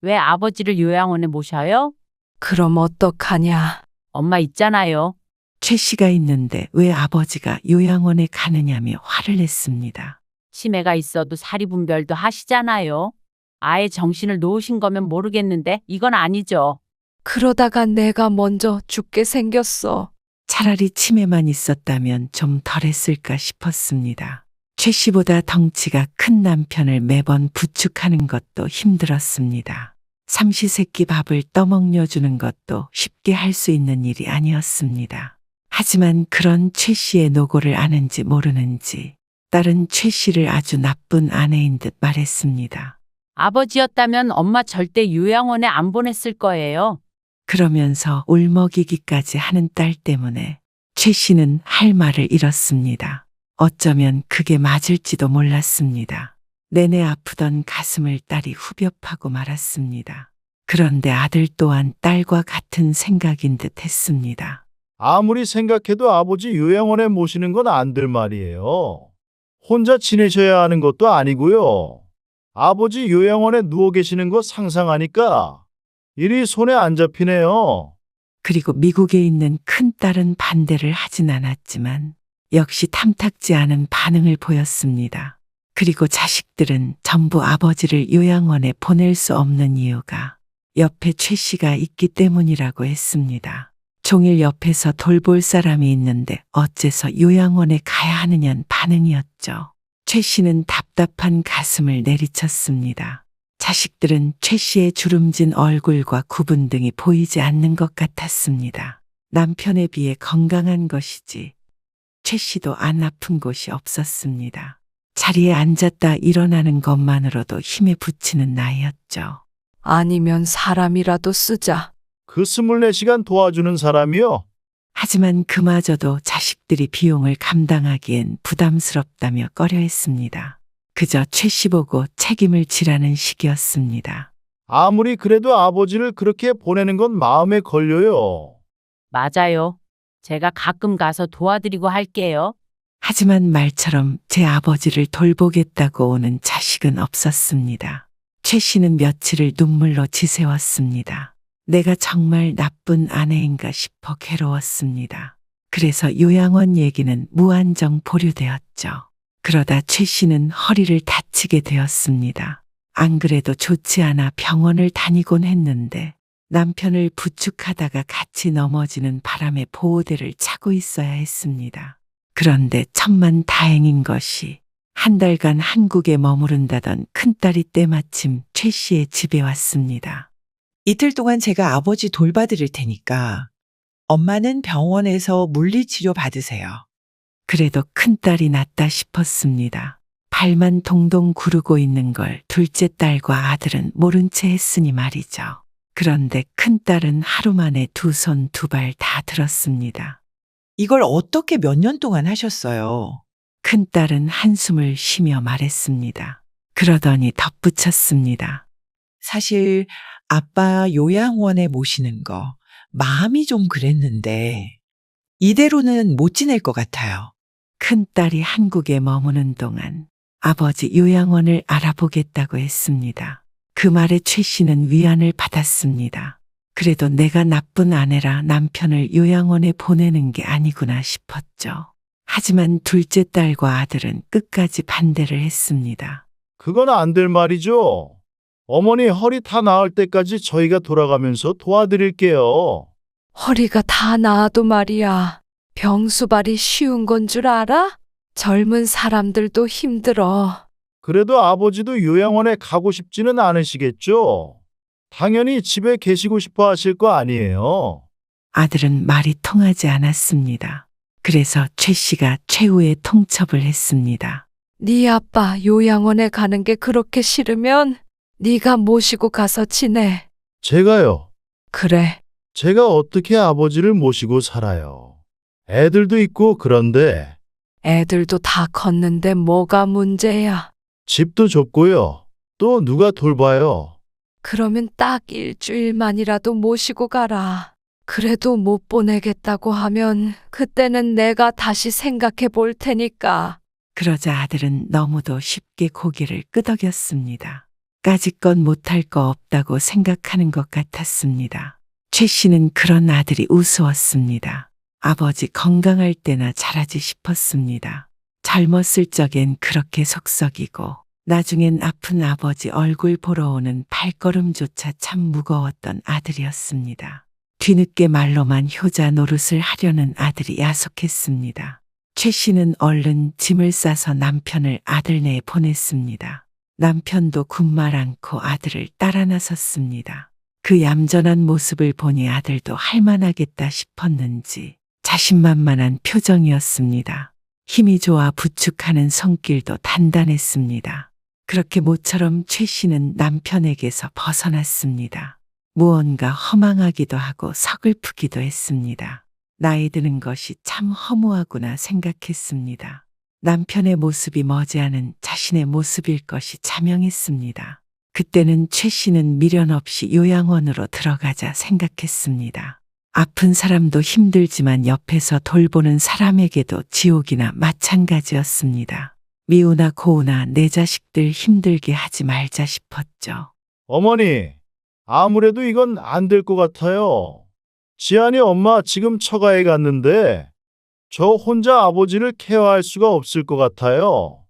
왜 아버지를 요양원에 모셔요? 그럼 어떡하냐? 엄마 있잖아요. 최 씨가 있는데 왜 아버지가 요양원에 가느냐며 화를 냈습니다. 치매가 있어도 사리분별도 하시잖아요. 아예 정신을 놓으신 거면 모르겠는데 이건 아니죠. 그러다가 내가 먼저 죽게 생겼어. 차라리 치매만 있었다면 좀 덜했을까 싶었습니다. 최 씨보다 덩치가 큰 남편을 매번 부축하는 것도 힘들었습니다. 삼시세끼 밥을 떠먹여주는 것도 쉽게 할 수 있는 일이 아니었습니다. 하지만 그런 최 씨의 노고를 아는지 모르는지 딸은 최 씨를 아주 나쁜 아내인 듯 말했습니다. 아버지였다면 엄마 절대 요양원에 안 보냈을 거예요. 그러면서 울먹이기까지 하는 딸 때문에 최 씨는 할 말을 잃었습니다. 어쩌면 그게 맞을지도 몰랐습니다. 내내 아프던 가슴을 딸이 후벼 파고 말았습니다. 그런데 아들 또한 딸과 같은 생각인 듯 했습니다. 아무리 생각해도 아버지 요양원에 모시는 건 안 될 말이에요. 혼자 지내셔야 하는 것도 아니고요. 아버지 요양원에 누워 계시는 거 상상하니까 일이 손에 안 잡히네요. 그리고 미국에 있는 큰딸은 반대를 하진 않았지만 역시 탐탁지 않은 반응을 보였습니다. 그리고 자식들은 전부 아버지를 요양원에 보낼 수 없는 이유가 옆에 최 씨가 있기 때문이라고 했습니다. 종일 옆에서 돌볼 사람이 있는데 어째서 요양원에 가야 하느냐는 반응이었죠. 최 씨는 답답한 가슴을 내리쳤습니다. 자식들은 최 씨의 주름진 얼굴과 구분 등이 보이지 않는 것 같았습니다. 남편에 비해 건강한 것이지 최 씨도 안 아픈 곳이 없었습니다. 자리에 앉았다 일어나는 것만으로도 힘에 부치는 나이였죠. 아니면 사람이라도 쓰자. 그 24시간 도와주는 사람이요? 하지만 그마저도 자식들이 비용을 감당하기엔 부담스럽다며 꺼려했습니다. 그저 최 씨 보고 책임을 지라는 식이었습니다. 아무리 그래도 아버지를 그렇게 보내는 건 마음에 걸려요. 맞아요. 제가 가끔 가서 도와드리고 할게요. 하지만 말처럼 제 아버지를 돌보겠다고 오는 자식은 없었습니다. 최 씨는 며칠을 눈물로 지새웠습니다. 내가 정말 나쁜 아내인가 싶어 괴로웠습니다. 그래서 요양원 얘기는 무한정 보류되었죠. 그러다 최 씨는 허리를 다치게 되었습니다. 안 그래도 좋지 않아 병원을 다니곤 했는데 남편을 부축하다가 같이 넘어지는 바람에 보호대를 차고 있어야 했습니다. 그런데 천만 다행인 것이 한 달간 한국에 머무른다던 큰딸이 때마침 최 씨의 집에 왔습니다. 이틀 동안 제가 아버지 돌봐드릴 테니까 엄마는 병원에서 물리치료 받으세요. 그래도 큰딸이 낫다 싶었습니다. 발만 동동 구르고 있는 걸 둘째 딸과 아들은 모른 채 했으니 말이죠. 그런데 큰딸은 하루 만에 두 손 두 발 다 들었습니다. 이걸 어떻게 몇 년 동안 하셨어요? 큰딸은 한숨을 쉬며 말했습니다. 그러더니 덧붙였습니다. 사실 아빠 요양원에 모시는 거 마음이 좀 그랬는데 이대로는 못 지낼 것 같아요. 큰딸이 한국에 머무는 동안 아버지 요양원을 알아보겠다고 했습니다. 그 말에 최 씨는 위안을 받았습니다. 그래도 내가 나쁜 아내라 남편을 요양원에 보내는 게 아니구나 싶었죠. 하지만 둘째 딸과 아들은 끝까지 반대를 했습니다. 그건 안 될 말이죠. 어머니 허리 다 나을 때까지 저희가 돌아가면서 도와드릴게요. 허리가 다 나아도 말이야. 병수발이 쉬운 건 줄 알아? 젊은 사람들도 힘들어. 그래도 아버지도 요양원에 가고 싶지는 않으시겠죠? 당연히 집에 계시고 싶어 하실 거 아니에요. 아들은 말이 통하지 않았습니다. 그래서 최 씨가 최후의 통첩을 했습니다. 네 아빠 요양원에 가는 게 그렇게 싫으면 네가 모시고 가서 지내. 제가요. 그래. 제가 어떻게 아버지를 모시고 살아요. 애들도 있고 그런데 애들도 다 컸는데 뭐가 문제야. 집도 좁고요. 또 누가 돌봐요. 그러면 딱 일주일만이라도 모시고 가라. 그래도 못 보내겠다고 하면 그때는 내가 다시 생각해 볼 테니까. 그러자 아들은 너무도 쉽게 고개를 끄덕였습니다. 까짓것 못할 거 없다고 생각하는 것 같았습니다. 최 씨는 그런 아들이 우스웠습니다. 아버지 건강할 때나 잘하지 싶었습니다. 젊었을 적엔 그렇게 속썩이고 나중엔 아픈 아버지 얼굴 보러 오는 발걸음조차 참 무거웠던 아들이었습니다. 뒤늦게 말로만 효자 노릇을 하려는 아들이 야속했습니다. 최 씨는 얼른 짐을 싸서 남편을 아들네에 보냈습니다. 남편도 군말 않고 아들을 따라 나섰습니다. 그 얌전한 모습을 보니 아들도 할만하겠다 싶었는지 자신만만한 표정이었습니다. 힘이 좋아 부축하는 손길도 단단했습니다. 그렇게 모처럼 최 씨는 남편에게서 벗어났습니다. 무언가 허망하기도 하고 서글프기도 했습니다. 나이 드는 것이 참 허무하구나 생각했습니다. 남편의 모습이 머지않은 자신의 모습일 것이 자명했습니다. 그때는 최 씨는 미련 없이 요양원으로 들어가자 생각했습니다. 아픈 사람도 힘들지만 옆에서 돌보는 사람에게도 지옥이나 마찬가지였습니다. 미우나 고우나 내 자식들 힘들게 하지 말자 싶었죠. 어머니, 아무래도 이건 안 될 것 같아요. 지안이 엄마 지금 처가에 갔는데 저 혼자 아버지를 케어할 수가 없을 것 같아요.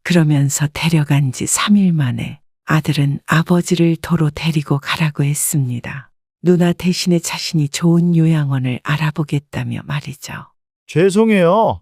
그러면서 데려간 지 3일 만에 아들은 아버지를 도로 데리고 가라고 했습니다. 누나 대신에 자신이 좋은 요양원을 알아보겠다며 말이죠. 죄송해요.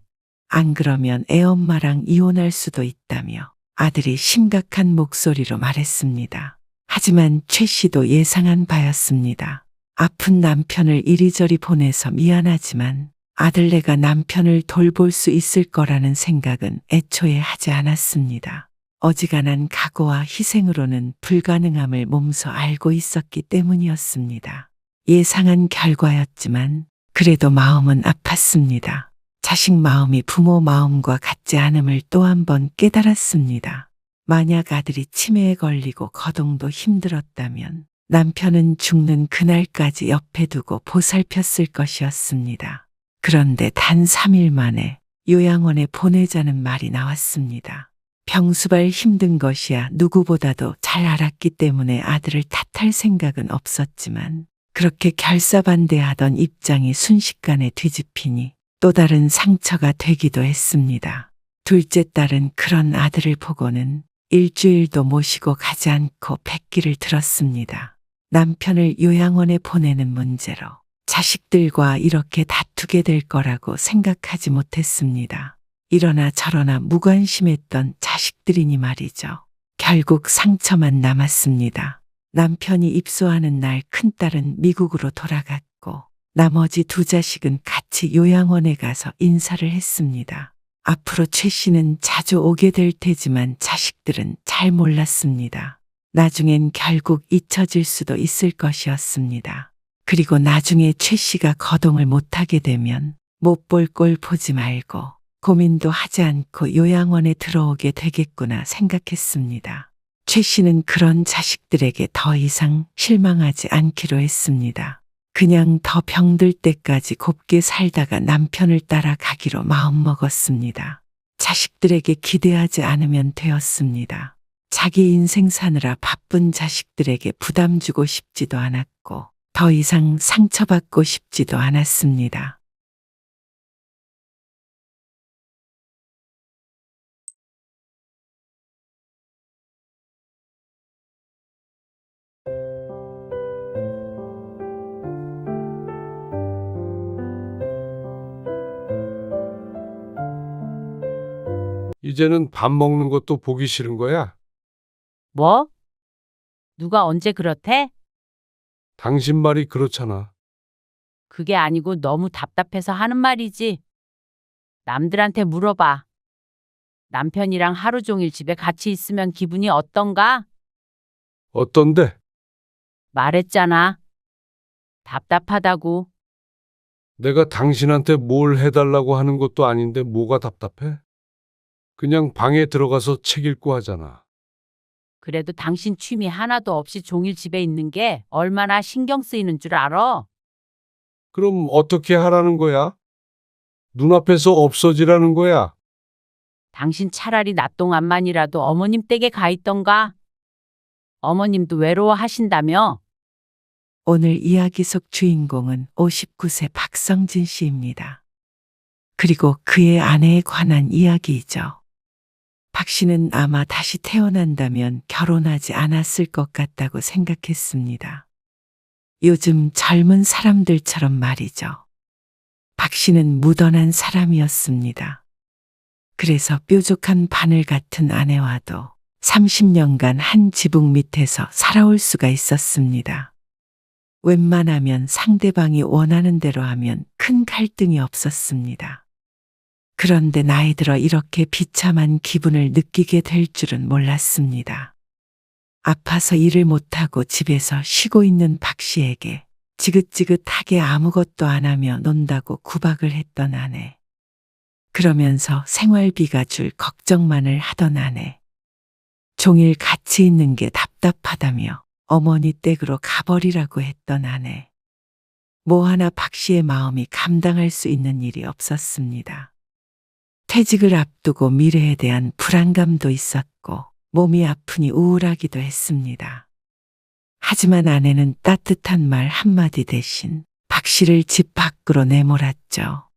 안 그러면 애엄마랑 이혼할 수도 있다며 아들이 심각한 목소리로 말했습니다. 하지만 최 씨도 예상한 바였습니다. 아픈 남편을 이리저리 보내서 미안하지만 아들네가 남편을 돌볼 수 있을 거라는 생각은 애초에 하지 않았습니다. 어지간한 각오와 희생으로는 불가능함을 몸소 알고 있었기 때문이었습니다. 예상한 결과였지만 그래도 마음은 아팠습니다. 자식 마음이 부모 마음과 같지 않음을 또 한 번 깨달았습니다. 만약 아들이 치매에 걸리고 거동도 힘들었다면 남편은 죽는 그날까지 옆에 두고 보살폈을 것이었습니다. 그런데 단 3일 만에 요양원에 보내자는 말이 나왔습니다. 병수발 힘든 것이야 누구보다도 잘 알았기 때문에 아들을 탓할 생각은 없었지만 그렇게 결사반대하던 입장이 순식간에 뒤집히니 또 다른 상처가 되기도 했습니다. 둘째 딸은 그런 아들을 보고는 일주일도 모시고 가지 않고 백기를 들었습니다. 남편을 요양원에 보내는 문제로 자식들과 이렇게 다투게 될 거라고 생각하지 못했습니다. 이러나 저러나 무관심했던 자식들이니 말이죠. 결국 상처만 남았습니다. 남편이 입소하는 날 큰딸은 미국으로 돌아갔고 나머지 두 자식은 같이 요양원에 가서 인사를 했습니다. 앞으로 최 씨는 자주 오게 될 테지만 자식들은 잘 몰랐습니다. 나중엔 결국 잊혀질 수도 있을 것이었습니다. 그리고 나중에 최 씨가 거동을 못하게 되면 못 볼 꼴 보지 말고 고민도 하지 않고 요양원에 들어오게 되겠구나 생각했습니다. 최 씨는 그런 자식들에게 더 이상 실망하지 않기로 했습니다. 그냥 더 병들 때까지 곱게 살다가 남편을 따라 가기로 마음먹었습니다. 자식들에게 기대하지 않으면 되었습니다. 자기 인생 사느라 바쁜 자식들에게 부담 주고 싶지도 않았고 더 이상 상처받고 싶지도 않았습니다. 이제는 밥 먹는 것도 보기 싫은 거야? 뭐? 누가 언제 그렇대? 당신 말이 그렇잖아. 그게 아니고 너무 답답해서 하는 말이지. 남들한테 물어봐. 남편이랑 하루 종일 집에 같이 있으면 기분이 어떤가? 어떤데? 말했잖아. 답답하다고. 내가 당신한테 뭘 해달라고 하는 것도 아닌데 뭐가 답답해? 그냥 방에 들어가서 책 읽고 하잖아. 그래도 당신 취미 하나도 없이 종일 집에 있는 게 얼마나 신경 쓰이는 줄 알아? 그럼 어떻게 하라는 거야? 눈앞에서 없어지라는 거야? 당신 차라리 낮 동안만이라도 어머님 댁에 가 있던가? 어머님도 외로워하신다며? 오늘 이야기 속 주인공은 59세 박성진 씨입니다. 그리고 그의 아내에 관한 이야기이죠. 박 씨는 아마 다시 태어난다면 결혼하지 않았을 것 같다고 생각했습니다. 요즘 젊은 사람들처럼 말이죠. 박 씨는 무던한 사람이었습니다. 그래서 뾰족한 바늘 같은 아내와도 30년간 한 지붕 밑에서 살아올 수가 있었습니다. 웬만하면 상대방이 원하는 대로 하면 큰 갈등이 없었습니다. 그런데 나이 들어 이렇게 비참한 기분을 느끼게 될 줄은 몰랐습니다. 아파서 일을 못하고 집에서 쉬고 있는 박 씨에게 지긋지긋하게 아무것도 안 하며 논다고 구박을 했던 아내. 그러면서 생활비가 줄 걱정만을 하던 아내. 종일 같이 있는 게 답답하다며 어머니 댁으로 가버리라고 했던 아내. 뭐 하나 박 씨의 마음이 감당할 수 있는 일이 없었습니다. 퇴직을 앞두고 미래에 대한 불안감도 있었고 몸이 아프니 우울하기도 했습니다. 하지만 아내는 따뜻한 말 한마디 대신 박 씨를 집 밖으로 내몰았죠.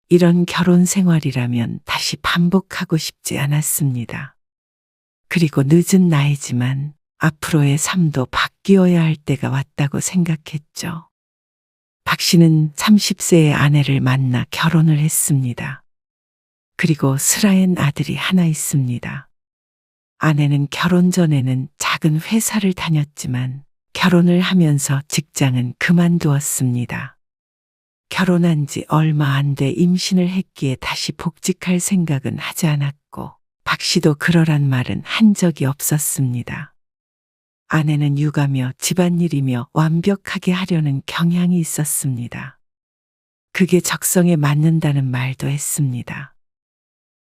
이런 결혼 생활이라면 다시 반복하고 싶지 않았습니다. 그리고 늦은 나이지만 앞으로의 삶도 바뀌어야 할 때가 왔다고 생각했죠. 박 씨는 30세의 아내를 만나 결혼을 했습니다. 그리고 슬아엔 아들이 하나 있습니다. 아내는 결혼 전에는 작은 회사를 다녔지만 결혼을 하면서 직장은 그만두었습니다. 결혼한 지 얼마 안 돼 임신을 했기에 다시 복직할 생각은 하지 않았고 박 씨도 그러란 말은 한 적이 없었습니다. 아내는 육아며 집안일이며 완벽하게 하려는 경향이 있었습니다. 그게 적성에 맞는다는 말도 했습니다.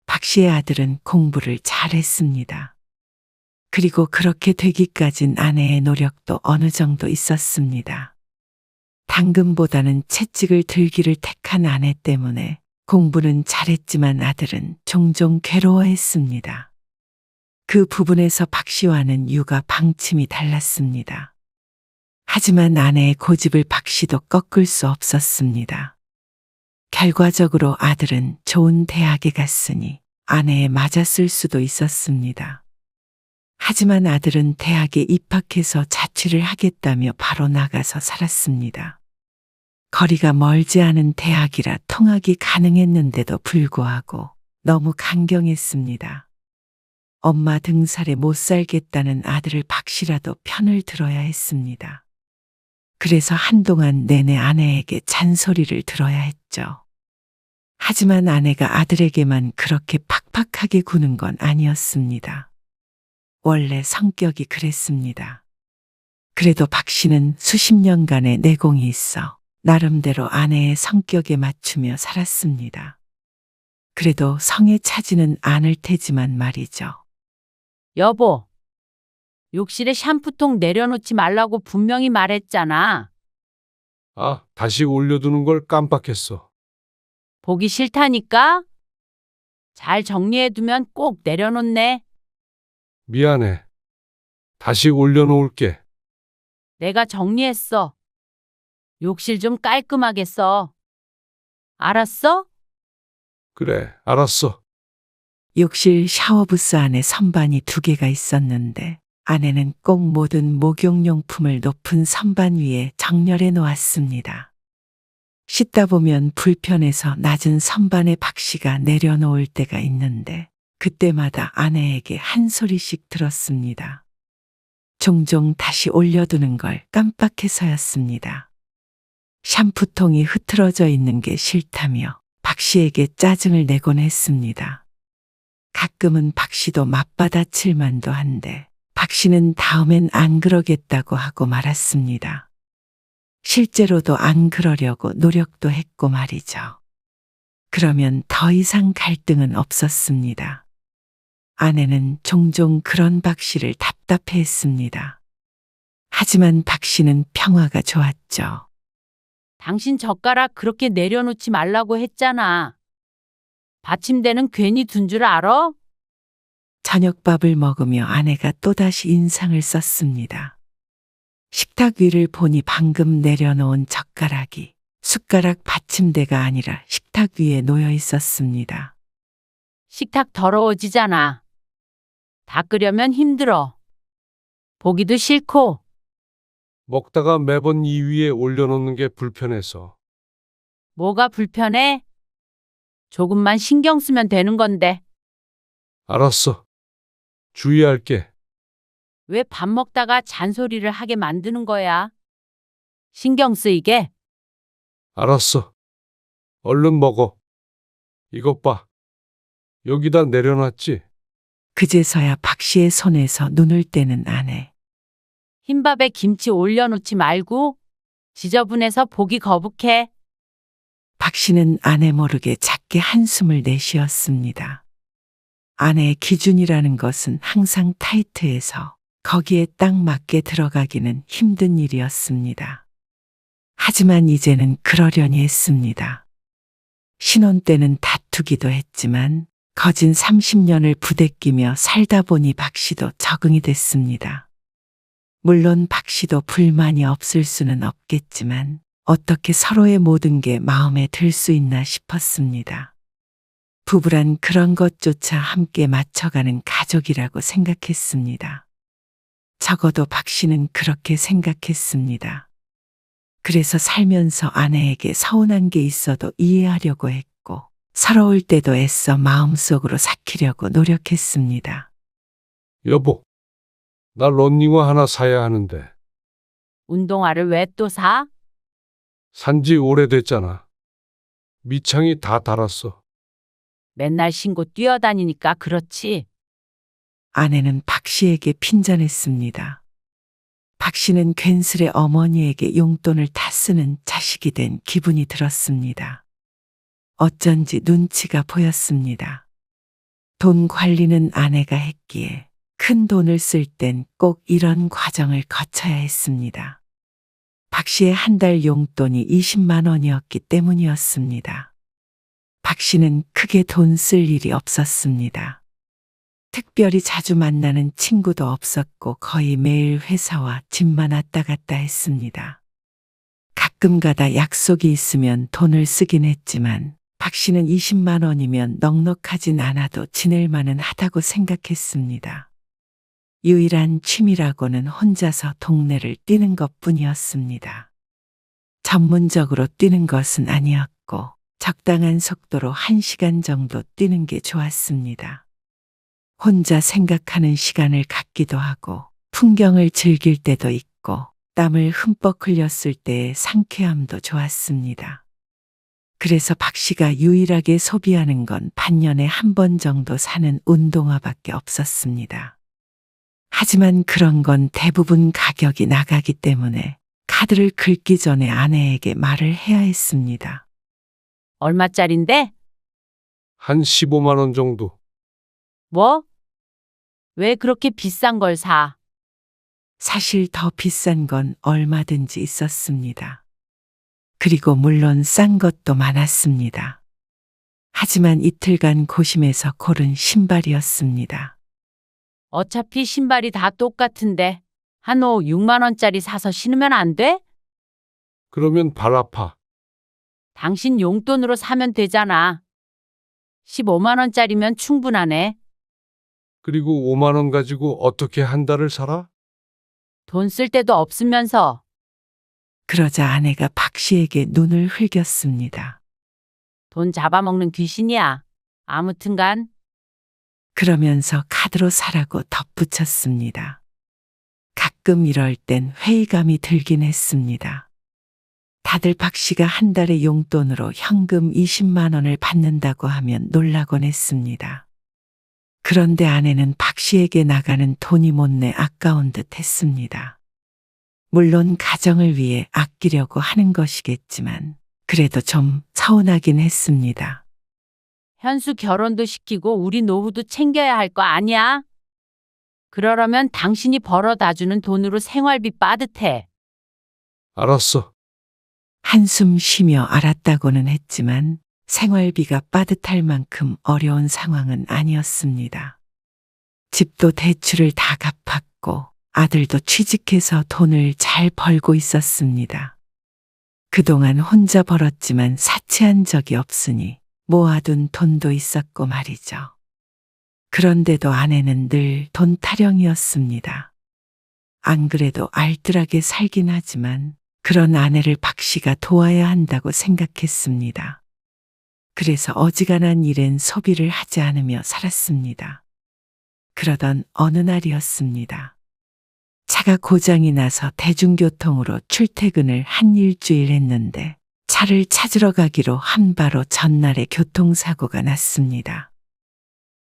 박 씨의 아들은 공부를 잘했습니다. 그리고 그렇게 되기까진 아내의 노력도 어느 정도 있었습니다. 당근보다는 채찍을 들기를 택한 아내 때문에 공부는 잘했지만 아들은 종종 괴로워했습니다. 그 부분에서 박 씨와는 육아 방침이 달랐습니다. 하지만 아내의 고집을 박 씨도 꺾을 수 없었습니다. 결과적으로 아들은 좋은 대학에 갔으니 아내에 맞았을 수도 있었습니다. 하지만 아들은 대학에 입학해서 자취를 하겠다며 바로 나가서 살았습니다. 거리가 멀지 않은 대학이라 통학이 가능했는데도 불구하고 너무 강경했습니다. 엄마 등살에 못 살겠다는 아들을 박 씨라도 편을 들어야 했습니다. 그래서 한동안 내내 아내에게 잔소리를 들어야 했죠. 하지만 아내가 아들에게만 그렇게 팍팍하게 구는 건 아니었습니다. 원래 성격이 그랬습니다. 그래도 박 씨는 수십 년간의 내공이 있어 나름대로 아내의 성격에 맞추며 살았습니다. 그래도 성에 차지는 않을 테지만 말이죠. 여보, 욕실에 샴푸통 내려놓지 말라고 분명히 말했잖아. 아, 다시 올려두는 걸 깜빡했어. 보기 싫다니까? 잘 정리해두면 꼭 내려놓네. 미안해. 다시 올려놓을게. 내가 정리했어. 욕실 좀 깔끔하게 써. 알았어? 그래, 알았어. 욕실 샤워부스 안에 선반이 2개가 있었는데 아내는 꼭 모든 목욕용품을 높은 선반 위에 정렬해 놓았습니다. 씻다 보면 불편해서 낮은 선반에 박 씨가 내려놓을 때가 있는데 그때마다 아내에게 한 소리씩 들었습니다. 종종 다시 올려두는 걸 깜빡해서였습니다. 샴푸통이 흐트러져 있는 게 싫다며 박 씨에게 짜증을 내곤 했습니다. 가끔은 박 씨도 맞받아칠 만도 한데 박 씨는 다음엔 안 그러겠다고 하고 말았습니다. 실제로도 안 그러려고 노력도 했고 말이죠. 그러면 더 이상 갈등은 없었습니다. 아내는 종종 그런 박 씨를 답답해했습니다. 하지만 박 씨는 평화가 좋았죠. 당신 젓가락 그렇게 내려놓지 말라고 했잖아. 받침대는 괜히 둔 줄 알아? 저녁밥을 먹으며 아내가 또다시 인상을 썼습니다. 식탁 위를 보니 방금 내려놓은 젓가락이 숟가락 받침대가 아니라 식탁 위에 놓여 있었습니다. 식탁 더러워지잖아. 닦으려면 힘들어. 보기도 싫고. 먹다가 매번 이 위에 올려놓는 게 불편해서. 뭐가 불편해? 조금만 신경 쓰면 되는 건데. 알았어. 주의할게. 왜 밥 먹다가 잔소리를 하게 만드는 거야? 신경 쓰이게. 알았어. 얼른 먹어. 이것 봐. 여기다 내려놨지? 그제서야 박 씨의 손에서 눈을 떼는 아내. 흰밥에 김치 올려놓지 말고 지저분해서 보기 거북해. 박 씨는 아내 모르게 작게 한숨을 내쉬었습니다. 아내의 기준이라는 것은 항상 타이트해서 거기에 딱 맞게 들어가기는 힘든 일이었습니다. 하지만 이제는 그러려니 했습니다. 신혼 때는 다투기도 했지만 거진 30년을 부대끼며 살다 보니 박 씨도 적응이 됐습니다. 물론 박 씨도 불만이 없을 수는 없겠지만 어떻게 서로의 모든 게 마음에 들 수 있나 싶었습니다. 부부란 그런 것조차 함께 맞춰가는 가족이라고 생각했습니다. 적어도 박 씨는 그렇게 생각했습니다. 그래서 살면서 아내에게 서운한 게 있어도 이해하려고 했고 서러울 때도 애써 마음속으로 삭히려고 노력했습니다. 여보, 나 런닝화 하나 사야 하는데. 운동화를 왜 또 사? 산지 오래됐잖아. 밑창이 다 닳았어. 맨날 신고 뛰어다니니까 그렇지. 아내는 박 씨에게 핀잔했습니다. 박 씨는 괜스레 어머니에게 용돈을 다 쓰는 자식이 된 기분이 들었습니다. 어쩐지 눈치가 보였습니다. 돈 관리는 아내가 했기에 큰 돈을 쓸 땐 꼭 이런 과정을 거쳐야 했습니다. 박 씨의 한 달 용돈이 20만 원이었기 때문이었습니다. 박 씨는 크게 돈 쓸 일이 없었습니다. 특별히 자주 만나는 친구도 없었고 거의 매일 회사와 집만 왔다 갔다 했습니다. 가끔 가다 약속이 있으면 돈을 쓰긴 했지만 박 씨는 20만 원이면 넉넉하진 않아도 지낼 만은 하다고 생각했습니다. 유일한 취미라고는 혼자서 동네를 뛰는 것뿐이었습니다. 전문적으로 뛰는 것은 아니었고 적당한 속도로 1시간 정도 뛰는 게 좋았습니다. 혼자 생각하는 시간을 갖기도 하고 풍경을 즐길 때도 있고 땀을 흠뻑 흘렸을 때의 상쾌함도 좋았습니다. 그래서 박 씨가 유일하게 소비하는 건 반년에 한 번 정도 사는 운동화밖에 없었습니다. 하지만 그런 건 대부분 가격이 나가기 때문에 카드를 긁기 전에 아내에게 말을 해야 했습니다. 얼마짜린데? 한 15만 원 정도. 뭐? 왜 그렇게 비싼 걸 사? 사실 더 비싼 건 얼마든지 있었습니다. 그리고 물론 싼 것도 많았습니다. 하지만 이틀간 고심해서 고른 신발이었습니다. 어차피 신발이 다 똑같은데 한 옷 6만 원짜리 사서 신으면 안 돼? 그러면 발 아파. 당신 용돈으로 사면 되잖아. 15만 원짜리면 충분하네. 그리고 5만 원 가지고 어떻게 한 달을 살아? 돈 쓸 데도 없으면서. 그러자 아내가 박 씨에게 눈을 흘겼습니다. 돈 잡아먹는 귀신이야. 아무튼간 그러면서 카드로 사라고 덧붙였습니다. 가끔 이럴 땐 회의감이 들긴 했습니다. 다들 박 씨가 한 달에 용돈으로 현금 20만 원을 받는다고 하면 놀라곤 했습니다. 그런데 아내는 박 씨에게 나가는 돈이 못내 아까운 듯 했습니다. 물론 가정을 위해 아끼려고 하는 것이겠지만 그래도 좀 서운하긴 했습니다. 현수 결혼도 시키고 우리 노후도 챙겨야 할 거 아니야? 그러려면 당신이 벌어다 주는 돈으로 생활비 빠듯해. 알았어. 한숨 쉬며 알았다고는 했지만 생활비가 빠듯할 만큼 어려운 상황은 아니었습니다. 집도 대출을 다 갚았고 아들도 취직해서 돈을 잘 벌고 있었습니다. 그동안 혼자 벌었지만 사치한 적이 없으니 모아둔 돈도 있었고 말이죠. 그런데도 아내는 늘 돈 타령이었습니다. 안 그래도 알뜰하게 살긴 하지만 그런 아내를 박 씨가 도와야 한다고 생각했습니다. 그래서 어지간한 일엔 소비를 하지 않으며 살았습니다. 그러던 어느 날이었습니다. 차가 고장이 나서 대중교통으로 출퇴근을 한 일주일 했는데 차를 찾으러 가기로 한 바로 전날에 교통사고가 났습니다.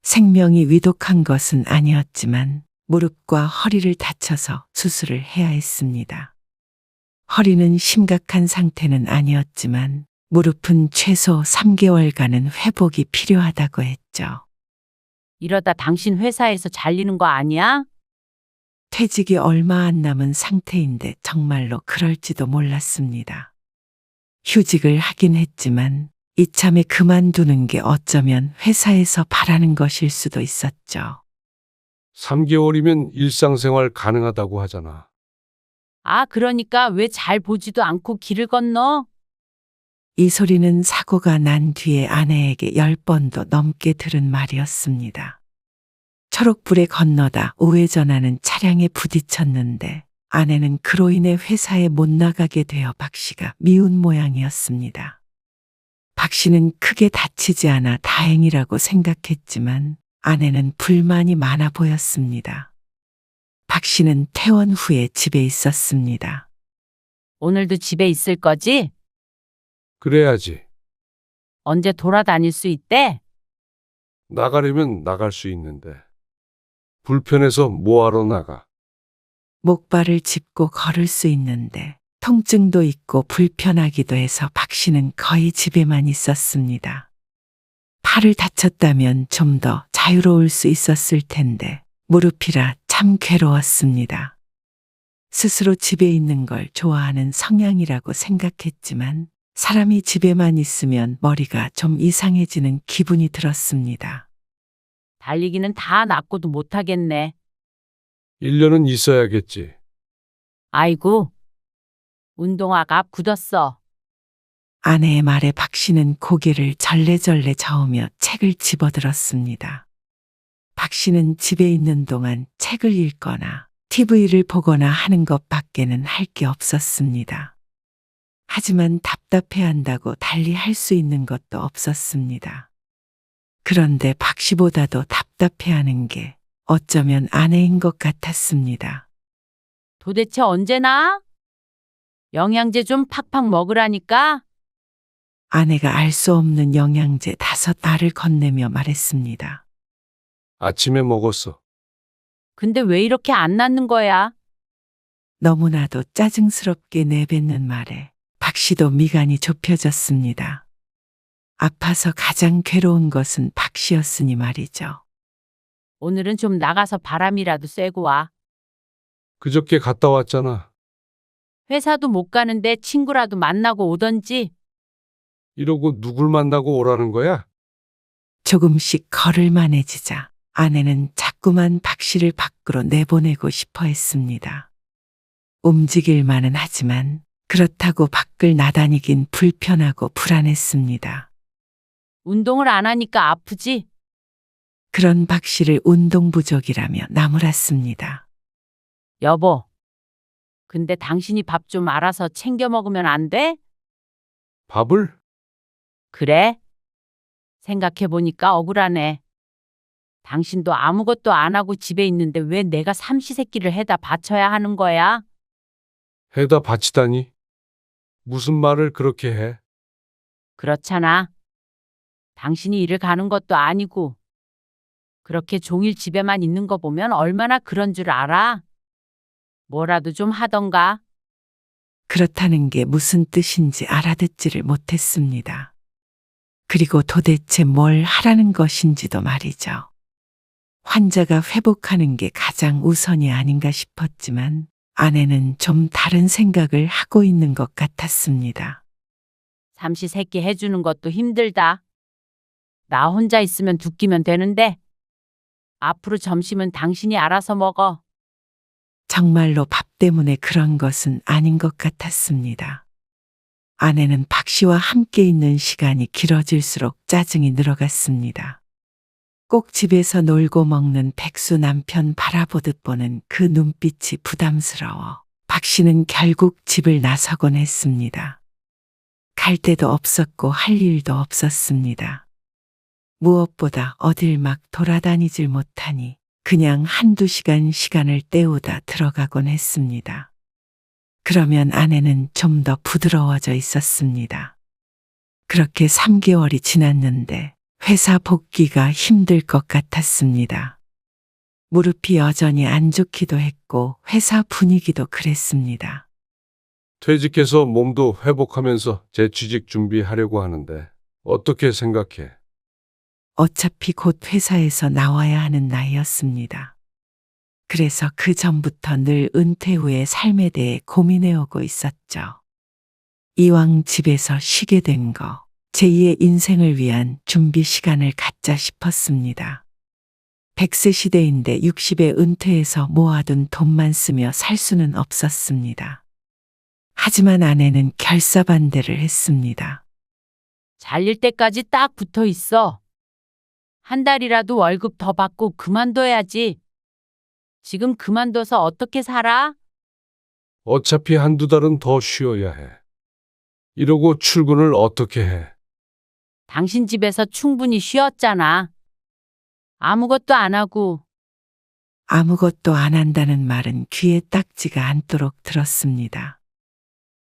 생명이 위독한 것은 아니었지만 무릎과 허리를 다쳐서 수술을 해야 했습니다. 허리는 심각한 상태는 아니었지만 무릎은 최소 3개월간은 회복이 필요하다고 했죠. 이러다 당신 회사에서 잘리는 거 아니야? 퇴직이 얼마 안 남은 상태인데 정말로 그럴지도 몰랐습니다. 휴직을 하긴 했지만 이참에 그만두는 게 어쩌면 회사에서 바라는 것일 수도 있었죠. 3개월이면 일상생활 가능하다고 하잖아. 아, 그러니까 왜 잘 보지도 않고 길을 건너? 이 소리는 사고가 난 뒤에 아내에게 10번도 넘게 들은 말이었습니다. 초록불에 건너다 우회전하는 차량에 부딪혔는데 아내는 그로 인해 회사에 못 나가게 되어 박 씨가 미운 모양이었습니다. 박 씨는 크게 다치지 않아 다행이라고 생각했지만 아내는 불만이 많아 보였습니다. 박 씨는 퇴원 후에 집에 있었습니다. 오늘도 집에 있을 거지? 그래야지. 언제 돌아다닐 수 있대? 나가려면 나갈 수 있는데. 불편해서 뭐하러 나가. 목발을 짚고 걸을 수 있는데 통증도 있고 불편하기도 해서 박 씨는 거의 집에만 있었습니다. 팔을 다쳤다면 좀 더 자유로울 수 있었을 텐데 무릎이라 참 괴로웠습니다. 스스로 집에 있는 걸 좋아하는 성향이라고 생각했지만 사람이 집에만 있으면 머리가 좀 이상해지는 기분이 들었습니다. 달리기는 다 낫고도 못하겠네. 1년은 있어야겠지. 아이고, 운동화가 굳었어. 아내의 말에 박 씨는 고개를 절레절레 저으며 책을 집어들었습니다. 박 씨는 집에 있는 동안 책을 읽거나 TV를 보거나 하는 것밖에는 할 게 없었습니다. 하지만 답답해한다고 달리 할 수 있는 것도 없었습니다. 그런데 박 씨보다도 답답해하는 게 어쩌면 아내인 것 같았습니다. 도대체 언제나? 영양제 좀 팍팍 먹으라니까? 아내가 알 수 없는 영양제 5알을 건네며 말했습니다. 아침에 먹었어. 근데 왜 이렇게 안 낫는 거야? 너무나도 짜증스럽게 내뱉는 말에 박 씨도 미간이 좁혀졌습니다. 아파서 가장 괴로운 것은 박 씨였으니 말이죠. 오늘은 좀 나가서 바람이라도 쐬고 와. 그저께 갔다 왔잖아. 회사도 못 가는데 친구라도 만나고 오던지. 이러고 누굴 만나고 오라는 거야? 조금씩 걸을만해지자 아내는 자꾸만 박 씨를 밖으로 내보내고 싶어 했습니다. 움직일만은 하지만 그렇다고 밖을 나다니긴 불편하고 불안했습니다. 운동을 안 하니까 아프지? 그런 박 씨를 운동 부족이라며 나무랐습니다. 여보. 근데 당신이 밥 좀 알아서 챙겨 먹으면 안 돼? 밥을? 그래? 생각해보니까 억울하네. 당신도 아무것도 안 하고 집에 있는데 왜 내가 삼시세끼를 해다 바쳐야 하는 거야? 해다 바치다니? 무슨 말을 그렇게 해? 그렇잖아. 당신이 일을 가는 것도 아니고 그렇게 종일 집에만 있는 거 보면 얼마나 그런 줄 알아? 뭐라도 좀 하던가. 그렇다는 게 무슨 뜻인지 알아듣지를 못했습니다. 그리고 도대체 뭘 하라는 것인지도 말이죠. 환자가 회복하는 게 가장 우선이 아닌가 싶었지만 아내는 좀 다른 생각을 하고 있는 것 같았습니다. 삼시세끼 해주는 것도 힘들다. 나 혼자 있으면 두 끼면 되는데. 앞으로 점심은 당신이 알아서 먹어. 정말로 밥 때문에 그런 것은 아닌 것 같았습니다. 아내는 박 씨와 함께 있는 시간이 길어질수록 짜증이 늘어갔습니다. 꼭 집에서 놀고 먹는 백수 남편 바라보듯 보는 그 눈빛이 부담스러워 박 씨는 결국 집을 나서곤 했습니다. 갈 데도 없었고 할 일도 없었습니다. 무엇보다 어딜 막 돌아다니질 못하니 그냥 한두 시간 시간을 때우다 들어가곤 했습니다. 그러면 아내는 좀 더 부드러워져 있었습니다. 그렇게 3개월이 지났는데 회사 복귀가 힘들 것 같았습니다. 무릎이 여전히 안 좋기도 했고 회사 분위기도 그랬습니다. 퇴직해서 몸도 회복하면서 재취직 준비하려고 하는데 어떻게 생각해? 어차피 곧 회사에서 나와야 하는 나이였습니다. 그래서 그 전부터 늘 은퇴 후의 삶에 대해 고민해오고 있었죠. 이왕 집에서 쉬게 된 거, 제2의 인생을 위한 준비 시간을 갖자 싶었습니다. 100세 시대인데 60에 은퇴해서 모아둔 돈만 쓰며 살 수는 없었습니다. 하지만 아내는 결사반대를 했습니다. 잘릴 때까지 딱 붙어 있어. 한 달이라도 월급 더 받고 그만둬야지. 지금 그만둬서 어떻게 살아? 어차피 한두 달은 더 쉬어야 해. 이러고 출근을 어떻게 해? 당신 집에서 충분히 쉬었잖아. 아무것도 안 하고. 아무것도 안 한다는 말은 귀에 딱지가 않도록 들었습니다.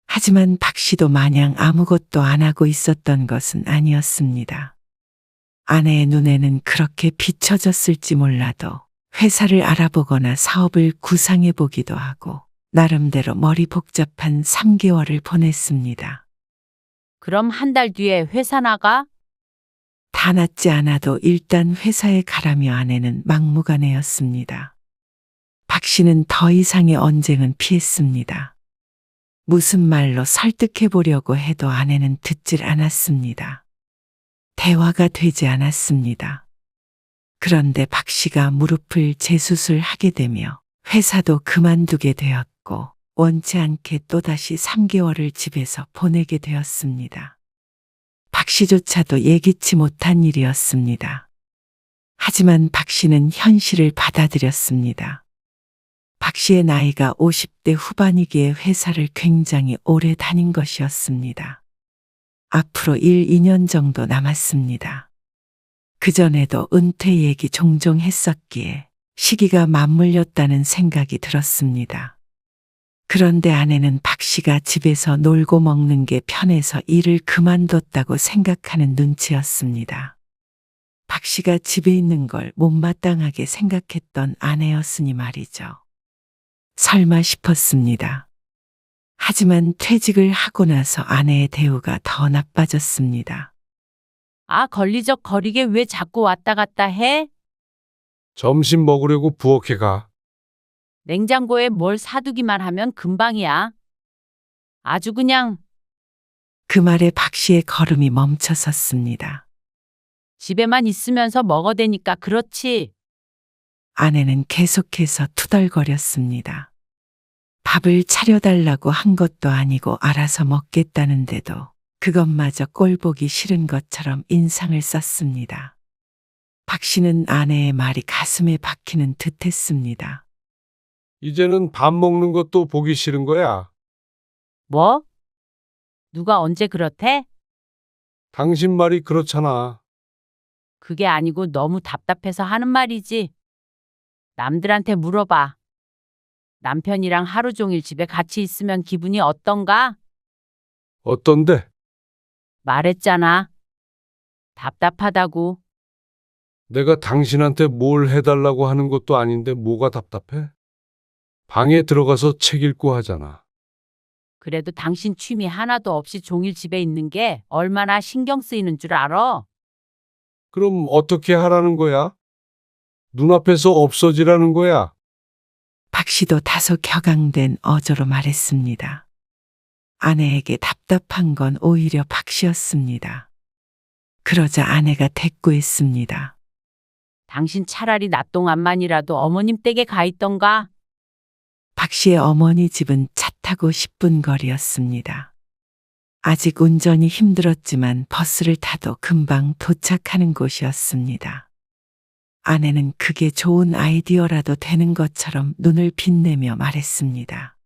하지만 박 씨도 마냥 아무것도 안 하고 있었던 것은 아니었습니다. 아내의 눈에는 그렇게 비춰졌을지 몰라도 회사를 알아보거나 사업을 구상해 보기도 하고 나름대로 머리 복잡한 3개월을 보냈습니다. 그럼 한 달 뒤에 회사 나가? 다 낫지 않아도 일단 회사에 가라며 아내는 막무가내였습니다. 박 씨는 더 이상의 언쟁은 피했습니다. 무슨 말로 설득해 보려고 해도 아내는 듣질 않았습니다. 대화가 되지 않았습니다. 그런데 박 씨가 무릎을 재수술하게 되며 회사도 그만두게 되었고 원치 않게 또다시 3개월을 집에서 보내게 되었습니다. 박 씨조차도 예기치 못한 일이었습니다. 하지만 박 씨는 현실을 받아들였습니다. 박 씨의 나이가 50대 후반이기에 회사를 굉장히 오래 다닌 것이었습니다. 앞으로 1, 2년 정도 남았습니다. 그전에도 은퇴 얘기 종종 했었기에 시기가 맞물렸다는 생각이 들었습니다. 그런데 아내는 박 씨가 집에서 놀고 먹는 게 편해서 일을 그만뒀다고 생각하는 눈치였습니다. 박 씨가 집에 있는 걸 못마땅하게 생각했던 아내였으니 말이죠. 설마 싶었습니다. 하지만 퇴직을 하고 나서 아내의 대우가 더 나빠졌습니다. 아, 걸리적거리게 왜 자꾸 왔다 갔다 해? 점심 먹으려고 부엌에 가. 냉장고에 뭘 사두기만 하면 금방이야. 아주 그냥 그 말에 박 씨의 걸음이 멈춰섰습니다. 집에만 있으면서 먹어대니까 그렇지. 아내는 계속해서 투덜거렸습니다. 밥을 차려달라고 한 것도 아니고 알아서 먹겠다는데도 그것마저 꼴보기 싫은 것처럼 인상을 썼습니다. 박 씨는 아내의 말이 가슴에 박히는 듯 했습니다. 이제는 밥 먹는 것도 보기 싫은 거야. 뭐? 누가 언제 그렇대? 당신 말이 그렇잖아. 그게 아니고 너무 답답해서 하는 말이지. 남들한테 물어봐. 남편이랑 하루 종일 집에 같이 있으면 기분이 어떤가? 어떤데? 말했잖아. 답답하다고. 내가 당신한테 뭘 해달라고 하는 것도 아닌데 뭐가 답답해? 방에 들어가서 책 읽고 하잖아. 그래도 당신 취미 하나도 없이 종일 집에 있는 게 얼마나 신경 쓰이는 줄 알아? 그럼 어떻게 하라는 거야? 눈앞에서 없어지라는 거야. 박 씨도 다소 격앙된 어조로 말했습니다. 아내에게 답답한 건 오히려 박 씨였습니다. 그러자 아내가 대꾸했습니다. 당신 차라리 낮 동안만이라도 어머님 댁에 가 있던가. 박 씨의 어머니 집은 차 타고 10분 거리였습니다. 아직 운전이 힘들었지만 버스를 타도 금방 도착하는 곳이었습니다. 아내는 그게 좋은 아이디어라도 되는 것처럼 눈을 빛내며 말했습니다.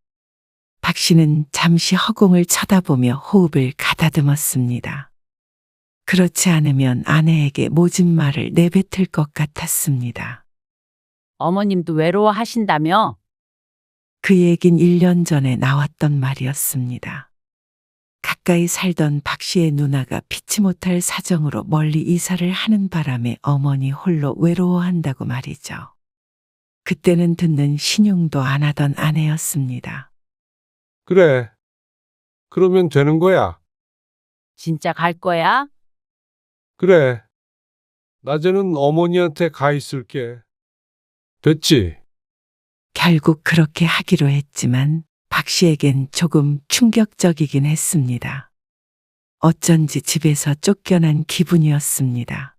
박 씨는 잠시 허공을 쳐다보며 호흡을 가다듬었습니다. 그렇지 않으면 아내에게 모진 말을 내뱉을 것 같았습니다. 어머님도 외로워하신다며? 그 얘긴 1년 전에 나왔던 말이었습니다. 가까이 살던 박 씨의 누나가 피치 못할 사정으로 멀리 이사를 하는 바람에 어머니 홀로 외로워한다고 말이죠. 그때는 듣는 신용도 안 하던 아내였습니다. 그래. 그러면 되는 거야. 진짜 갈 거야? 그래. 낮에는 어머니한테 가 있을게. 됐지? 결국 그렇게 하기로 했지만 박 씨에겐 조금 충격적이긴 했습니다. 어쩐지 집에서 쫓겨난 기분이었습니다.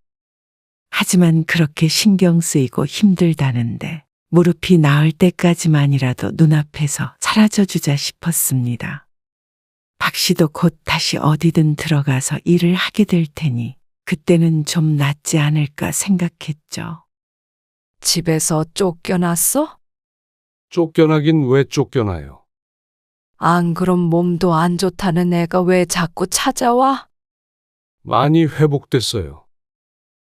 하지만 그렇게 신경 쓰이고 힘들다는데 무릎이 나을 때까지만이라도 눈앞에서 사라져주자 싶었습니다. 박 씨도 곧 다시 어디든 들어가서 일을 하게 될 테니 그때는 좀 낫지 않을까 생각했죠. 집에서 쫓겨났어? 쫓겨나긴 왜 쫓겨나요? 안 그럼 몸도 안 좋다는 애가 왜 자꾸 찾아와? 많이 회복됐어요.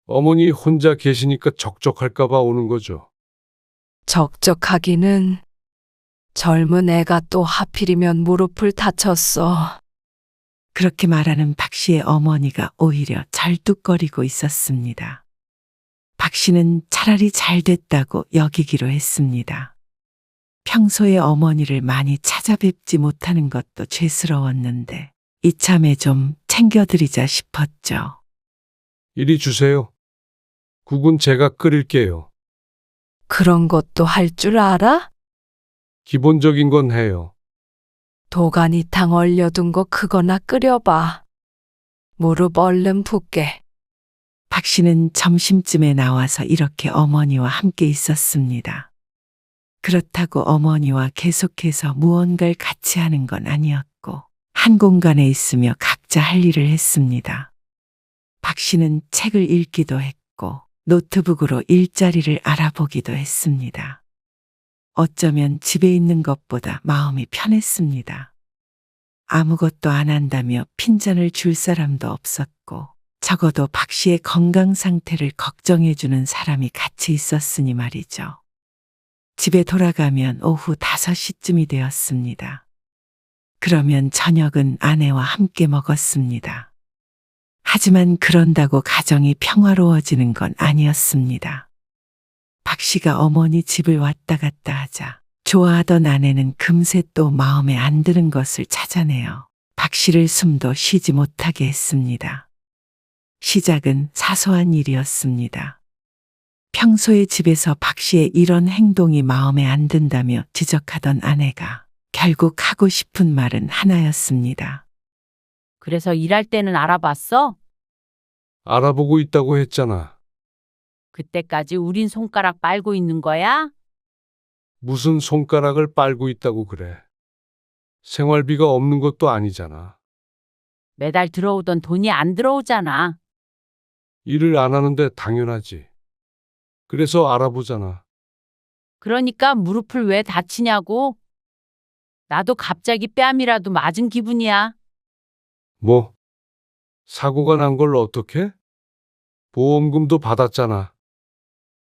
어머니 혼자 계시니까 적적할까봐 오는 거죠. 적적하기는 젊은 애가 또 하필이면 무릎을 다쳤어. 그렇게 말하는 박 씨의 어머니가 오히려 절뚝거리고 있었습니다. 박 씨는 차라리 잘 됐다고 여기기로 했습니다. 평소에 어머니를 많이 찾아뵙지 못하는 것도 죄스러웠는데 이참에 좀 챙겨드리자 싶었죠. 이리 주세요. 국은 제가 끓일게요. 그런 것도 할 줄 알아? 기본적인 건 해요. 도가니탕 얼려둔 거 그거나 끓여봐. 무릎 얼른 붓게. 박 씨는 점심쯤에 나와서 이렇게 어머니와 함께 있었습니다. 그렇다고 어머니와 계속해서 무언가를 같이 하는 건 아니었고 한 공간에 있으며 각자 할 일을 했습니다. 박 씨는 책을 읽기도 했고 노트북으로 일자리를 알아보기도 했습니다. 어쩌면 집에 있는 것보다 마음이 편했습니다. 아무것도 안 한다며 핀잔을 줄 사람도 없었고 적어도 박 씨의 건강 상태를 걱정해주는 사람이 같이 있었으니 말이죠. 집에 돌아가면 오후 5시쯤이 되었습니다. 그러면 저녁은 아내와 함께 먹었습니다. 하지만 그런다고 가정이 평화로워지는 건 아니었습니다. 박 씨가 어머니 집을 왔다 갔다 하자 좋아하던 아내는 금세 또 마음에 안 드는 것을 찾아내어 박 씨를 숨도 쉬지 못하게 했습니다. 시작은 사소한 일이었습니다. 평소에 집에서 박 씨의 이런 행동이 마음에 안 든다며 지적하던 아내가 결국 하고 싶은 말은 하나였습니다. 그래서 일할 때는 알아봤어? 알아보고 있다고 했잖아. 그때까지 우린 손가락 빨고 있는 거야? 무슨 손가락을 빨고 있다고 그래. 생활비가 없는 것도 아니잖아. 매달 들어오던 돈이 안 들어오잖아. 일을 안 하는데 당연하지. 그래서 알아보잖아. 그러니까 무릎을 왜 다치냐고? 나도 갑자기 뺨이라도 맞은 기분이야. 뭐? 사고가 난 걸 어떡해? 보험금도 받았잖아.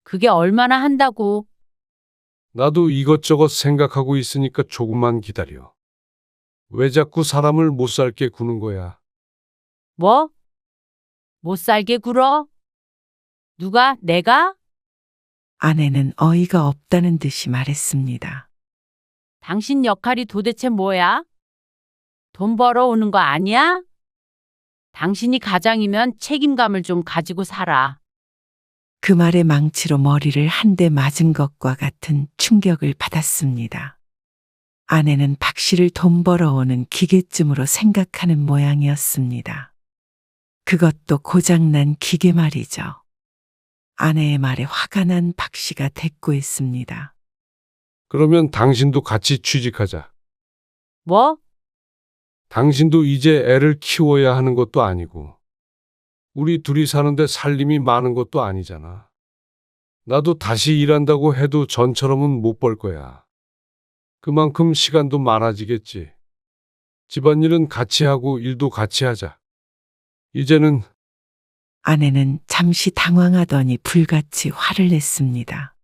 그게 얼마나 한다고. 나도 이것저것 생각하고 있으니까 조금만 기다려. 왜 자꾸 사람을 못 살게 구는 거야? 뭐? 못 살게 굴어? 누가? 내가? 아내는 어이가 없다는 듯이 말했습니다. 당신 역할이 도대체 뭐야? 돈 벌어오는 거 아니야? 당신이 가장이면 책임감을 좀 가지고 살아. 그 말에 망치로 머리를 한 대 맞은 것과 같은 충격을 받았습니다. 아내는 박 씨를 돈 벌어오는 기계쯤으로 생각하는 모양이었습니다. 그것도 고장난 기계 말이죠. 아내의 말에 화가 난 박 씨가 대꾸했습니다. 그러면 당신도 같이 취직하자. 뭐? 당신도 이제 애를 키워야 하는 것도 아니고, 우리 둘이 사는데 살림이 많은 것도 아니잖아. 나도 다시 일한다고 해도 전처럼은 못 벌 거야. 그만큼 시간도 많아지겠지. 집안일은 같이 하고 일도 같이 하자. 이제는 아내는 잠시 당황하더니 불같이 화를 냈습니다.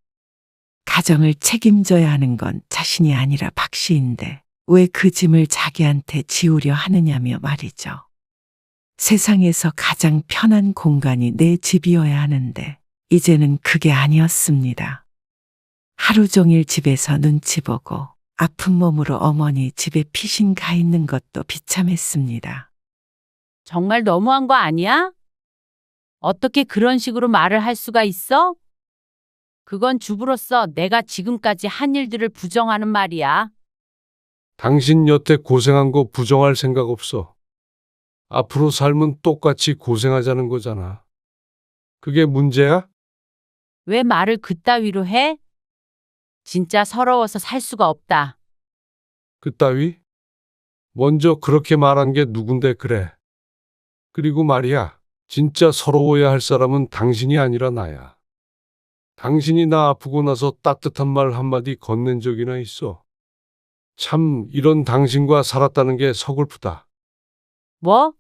가정을 책임져야 하는 건 자신이 아니라 박 씨인데 왜 그 짐을 자기한테 지우려 하느냐며 말이죠. 세상에서 가장 편한 공간이 내 집이어야 하는데 이제는 그게 아니었습니다. 하루 종일 집에서 눈치 보고 아픈 몸으로 어머니 집에 피신 가 있는 것도 비참했습니다. 정말 너무한 거 아니야? 어떻게 그런 식으로 말을 할 수가 있어? 그건 주부로서 내가 지금까지 한 일들을 부정하는 말이야. 당신 여태 고생한 거 부정할 생각 없어. 앞으로 삶은 똑같이 고생하자는 거잖아. 그게 문제야? 왜 말을 그따위로 해? 진짜 서러워서 살 수가 없다. 그따위? 먼저 그렇게 말한 게 누군데 그래. 그리고 말이야, 진짜 서러워야 할 사람은 당신이 아니라 나야. 당신이 나 아프고 나서 따뜻한 말 한마디 건넨 적이나 있어. 참, 이런 당신과 살았다는 게 서글프다. 뭐?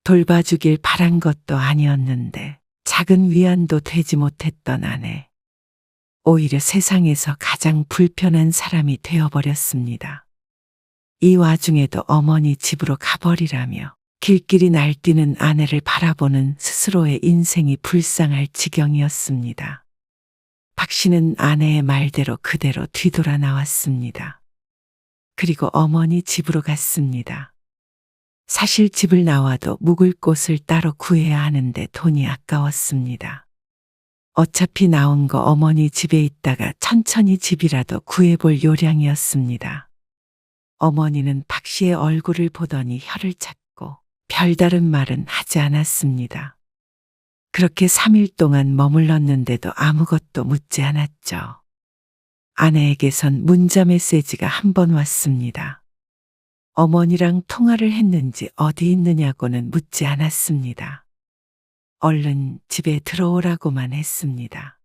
돌봐주길 바란 것도 아니었는데 작은 위안도 되지 못했던 아내. 오히려 세상에서 가장 불편한 사람이 되어버렸습니다. 이 와중에도 어머니 집으로 가버리라며 길길이 날뛰는 아내를 바라보는 스스로의 인생이 불쌍할 지경이었습니다. 박 씨는 아내의 말대로 그대로 뒤돌아 나왔습니다. 그리고 어머니 집으로 갔습니다. 사실 집을 나와도 묵을 곳을 따로 구해야 하는데 돈이 아까웠습니다. 어차피 나온 거 어머니 집에 있다가 천천히 집이라도 구해볼 요량이었습니다. 어머니는 박 씨의 얼굴을 보더니 혀를 찾고 별다른 말은 하지 않았습니다. 그렇게 3일 동안 머물렀는데도 아무것도 묻지 않았죠. 아내에게선 문자 메시지가 한 번 왔습니다. 어머니랑 통화를 했는지 어디 있느냐고는 묻지 않았습니다. 얼른 집에 들어오라고만 했습니다.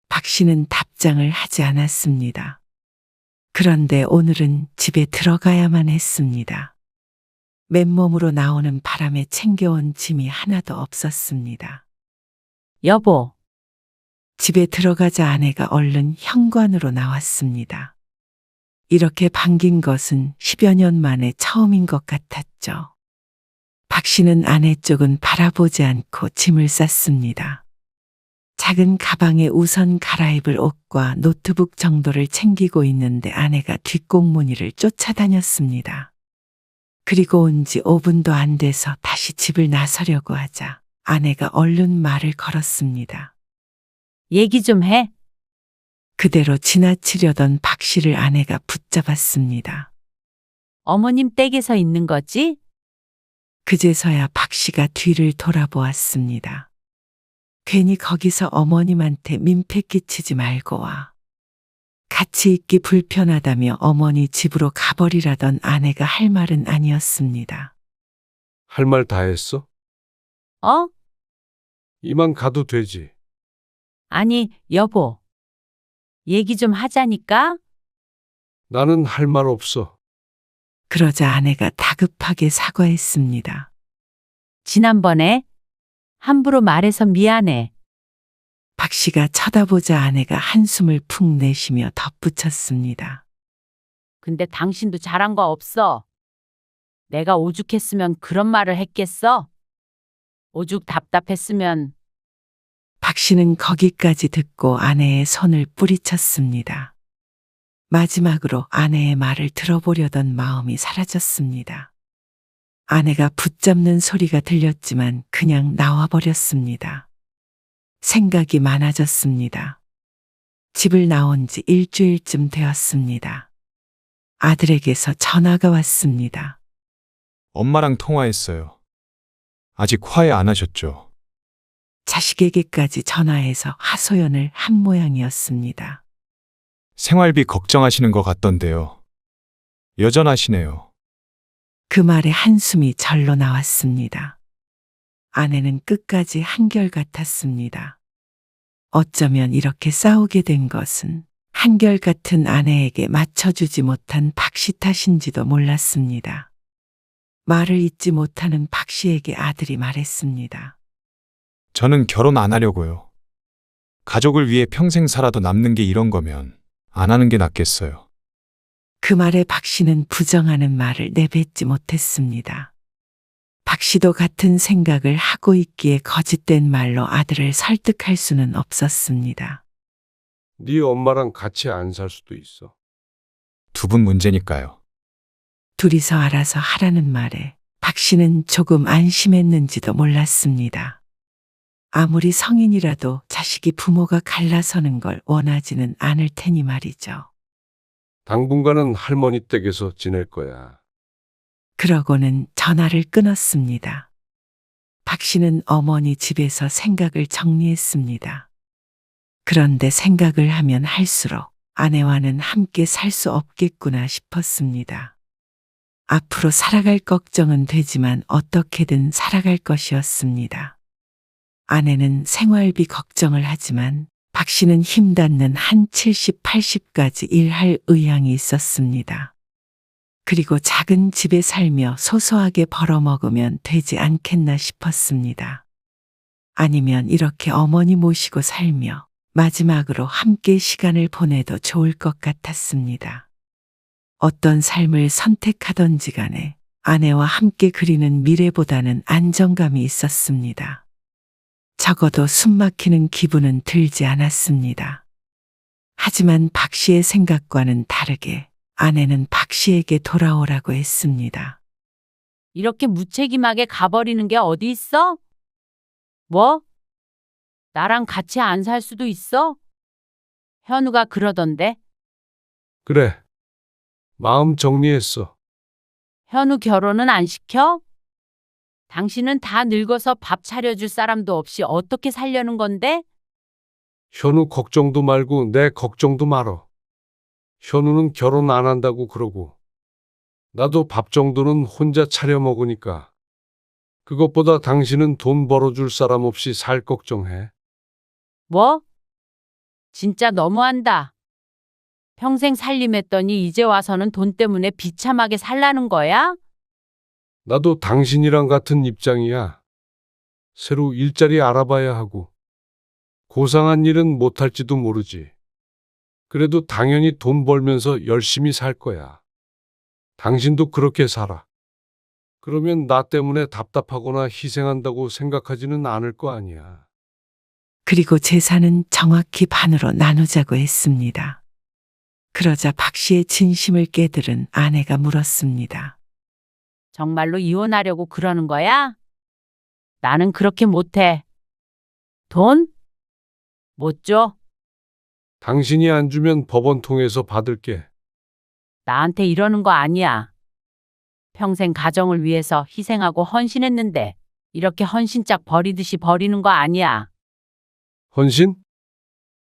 박 씨는 답장을 하지 않았습니다. 그런데 오늘은 집에 들어가야만 했습니다. 맨몸으로 나오는 바람에 챙겨온 짐이 하나도 없었습니다. 여보, 집에 들어가자 아내가 얼른 현관으로 나왔습니다. 이렇게 반긴 것은 10여 년 만에 처음인 것 같았죠. 박 씨는 아내 쪽은 바라보지 않고 짐을 쌌습니다. 작은 가방에 우선 갈아입을 옷과 노트북 정도를 챙기고 있는데 아내가 뒷공무니를 쫓아다녔습니다. 그리고 온 지 5분도 안 돼서 다시 집을 나서려고 하자 아내가 얼른 말을 걸었습니다. 얘기 좀 해. 그대로 지나치려던 박 씨를 아내가 붙잡았습니다. 어머님 댁에서 있는 거지? 그제서야 박 씨가 뒤를 돌아보았습니다. 괜히 거기서 어머님한테 민폐 끼치지 말고 와. 같이 있기 불편하다며 어머니 집으로 가버리라던 아내가 할 말은 아니었습니다. 할 말 다 했어? 어? 이만 가도 되지. 아니, 여보. 얘기 좀 하자니까? 나는 할 말 없어. 그러자 아내가 다급하게 사과했습니다. 지난번에 함부로 말해서 미안해. 박 씨가 쳐다보자 아내가 한숨을 푹 내쉬며 덧붙였습니다. 근데 당신도 잘한 거 없어. 내가 오죽했으면 그런 말을 했겠어? 오죽 답답했으면. 박 씨는 거기까지 듣고 아내의 손을 뿌리쳤습니다. 마지막으로 아내의 말을 들어보려던 마음이 사라졌습니다. 아내가 붙잡는 소리가 들렸지만 그냥 나와버렸습니다. 생각이 많아졌습니다. 집을 나온 지 일주일쯤 되었습니다. 아들에게서 전화가 왔습니다. 엄마랑 통화했어요. 아직 화해 안 하셨죠? 자식에게까지 전화해서 하소연을 한 모양이었습니다. 생활비 걱정하시는 것 같던데요. 여전하시네요. 그 말에 한숨이 절로 나왔습니다. 아내는 끝까지 한결같았습니다. 어쩌면 이렇게 싸우게 된 것은 한결같은 아내에게 맞춰주지 못한 박씨 탓인지도 몰랐습니다. 말을 잇지 못하는 박씨에게 아들이 말했습니다. 저는 결혼 안 하려고요. 가족을 위해 평생 살아도 남는 게 이런 거면 안 하는 게 낫겠어요. 그 말에 박씨는 부정하는 말을 내뱉지 못했습니다. 박씨도 같은 생각을 하고 있기에 거짓된 말로 아들을 설득할 수는 없었습니다. 네 엄마랑 같이 안 살 수도 있어. 두 분 문제니까요. 둘이서 알아서 하라는 말에 박씨는 조금 안심했는지도 몰랐습니다. 아무리 성인이라도 자식이 부모가 갈라서는 걸 원하지는 않을 테니 말이죠. 당분간은 할머니 댁에서 지낼 거야. 그러고는 전화를 끊었습니다. 박씨는 어머니 집에서 생각을 정리했습니다. 그런데 생각을 하면 할수록 아내와는 함께 살 수 없겠구나 싶었습니다. 앞으로 살아갈 걱정은 되지만 어떻게든 살아갈 것이었습니다. 아내는 생활비 걱정을 하지만 박씨는 힘닿는 한 70, 80까지 일할 의향이 있었습니다. 그리고 작은 집에 살며 소소하게 벌어먹으면 되지 않겠나 싶었습니다. 아니면 이렇게 어머니 모시고 살며 마지막으로 함께 시간을 보내도 좋을 것 같았습니다. 어떤 삶을 선택하던지 간에 아내와 함께 그리는 미래보다는 안정감이 있었습니다. 적어도 숨막히는 기분은 들지 않았습니다. 하지만 박씨의 생각과는 다르게 아내는 박씨에게 돌아오라고 했습니다. 이렇게 무책임하게 가버리는 게 어디 있어? 뭐? 나랑 같이 안 살 수도 있어? 현우가 그러던데. 그래. 마음 정리했어. 현우 결혼은 안 시켜? 당신은 다 늙어서 밥 차려줄 사람도 없이 어떻게 살려는 건데? 현우 걱정도 말고 내 걱정도 말어. 현우는 결혼 안 한다고 그러고 나도 밥 정도는 혼자 차려 먹으니까. 그것보다 당신은 돈 벌어줄 사람 없이 살 걱정해. 뭐? 진짜 너무한다. 평생 살림했더니 이제 와서는 돈 때문에 비참하게 살라는 거야? 나도 당신이랑 같은 입장이야. 새로 일자리 알아봐야 하고 고상한 일은 못할지도 모르지. 그래도 당연히 돈 벌면서 열심히 살 거야. 당신도 그렇게 살아. 그러면 나 때문에 답답하거나 희생한다고 생각하지는 않을 거 아니야. 그리고 재산은 정확히 반으로 나누자고 했습니다. 그러자 박씨의 진심을 깨들은 아내가 물었습니다. 정말로 이혼하려고 그러는 거야? 나는 그렇게 못해. 돈? 못 줘? 당신이 안 주면 법원 통해서 받을게. 나한테 이러는 거 아니야. 평생 가정을 위해서 희생하고 헌신했는데 이렇게 헌신짝 버리듯이 버리는 거 아니야. 헌신?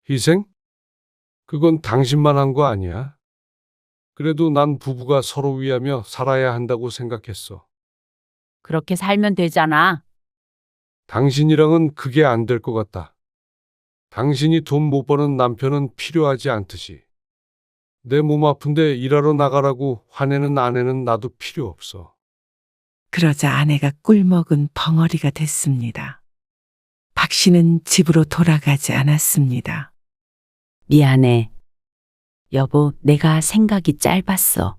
희생? 그건 당신만 한 거 아니야. 그래도 난 부부가 서로 위하며 살아야 한다고 생각했어. 그렇게 살면 되잖아. 당신이랑은 그게 안 될 것 같다. 당신이 돈 못 버는 남편은 필요하지 않듯이. 내 몸 아픈데 일하러 나가라고 화내는 아내는 나도 필요 없어. 그러자 아내가 꿀먹은 벙어리가 됐습니다. 박씨는 집으로 돌아가지 않았습니다. 미안해. 여보, 내가 생각이 짧았어.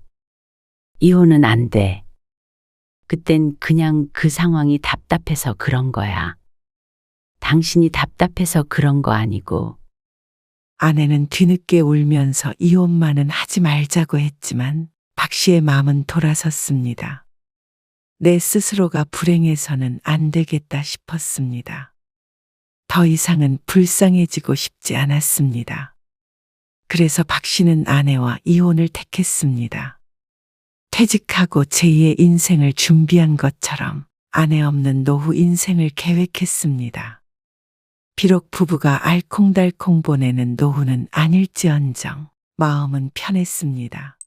이혼은 안 돼. 그땐 그냥 그 상황이 답답해서 그런 거야. 당신이 답답해서 그런 거 아니고. 아내는 뒤늦게 울면서 이혼만은 하지 말자고 했지만 박씨의 마음은 돌아섰습니다. 내 스스로가 불행해서는 안 되겠다 싶었습니다. 더 이상은 불쌍해지고 싶지 않았습니다. 그래서 박씨는 아내와 이혼을 택했습니다. 퇴직하고 제2의 인생을 준비한 것처럼 아내 없는 노후 인생을 계획했습니다. 비록 부부가 알콩달콩 보내는 노후는 아닐지언정 마음은 편했습니다.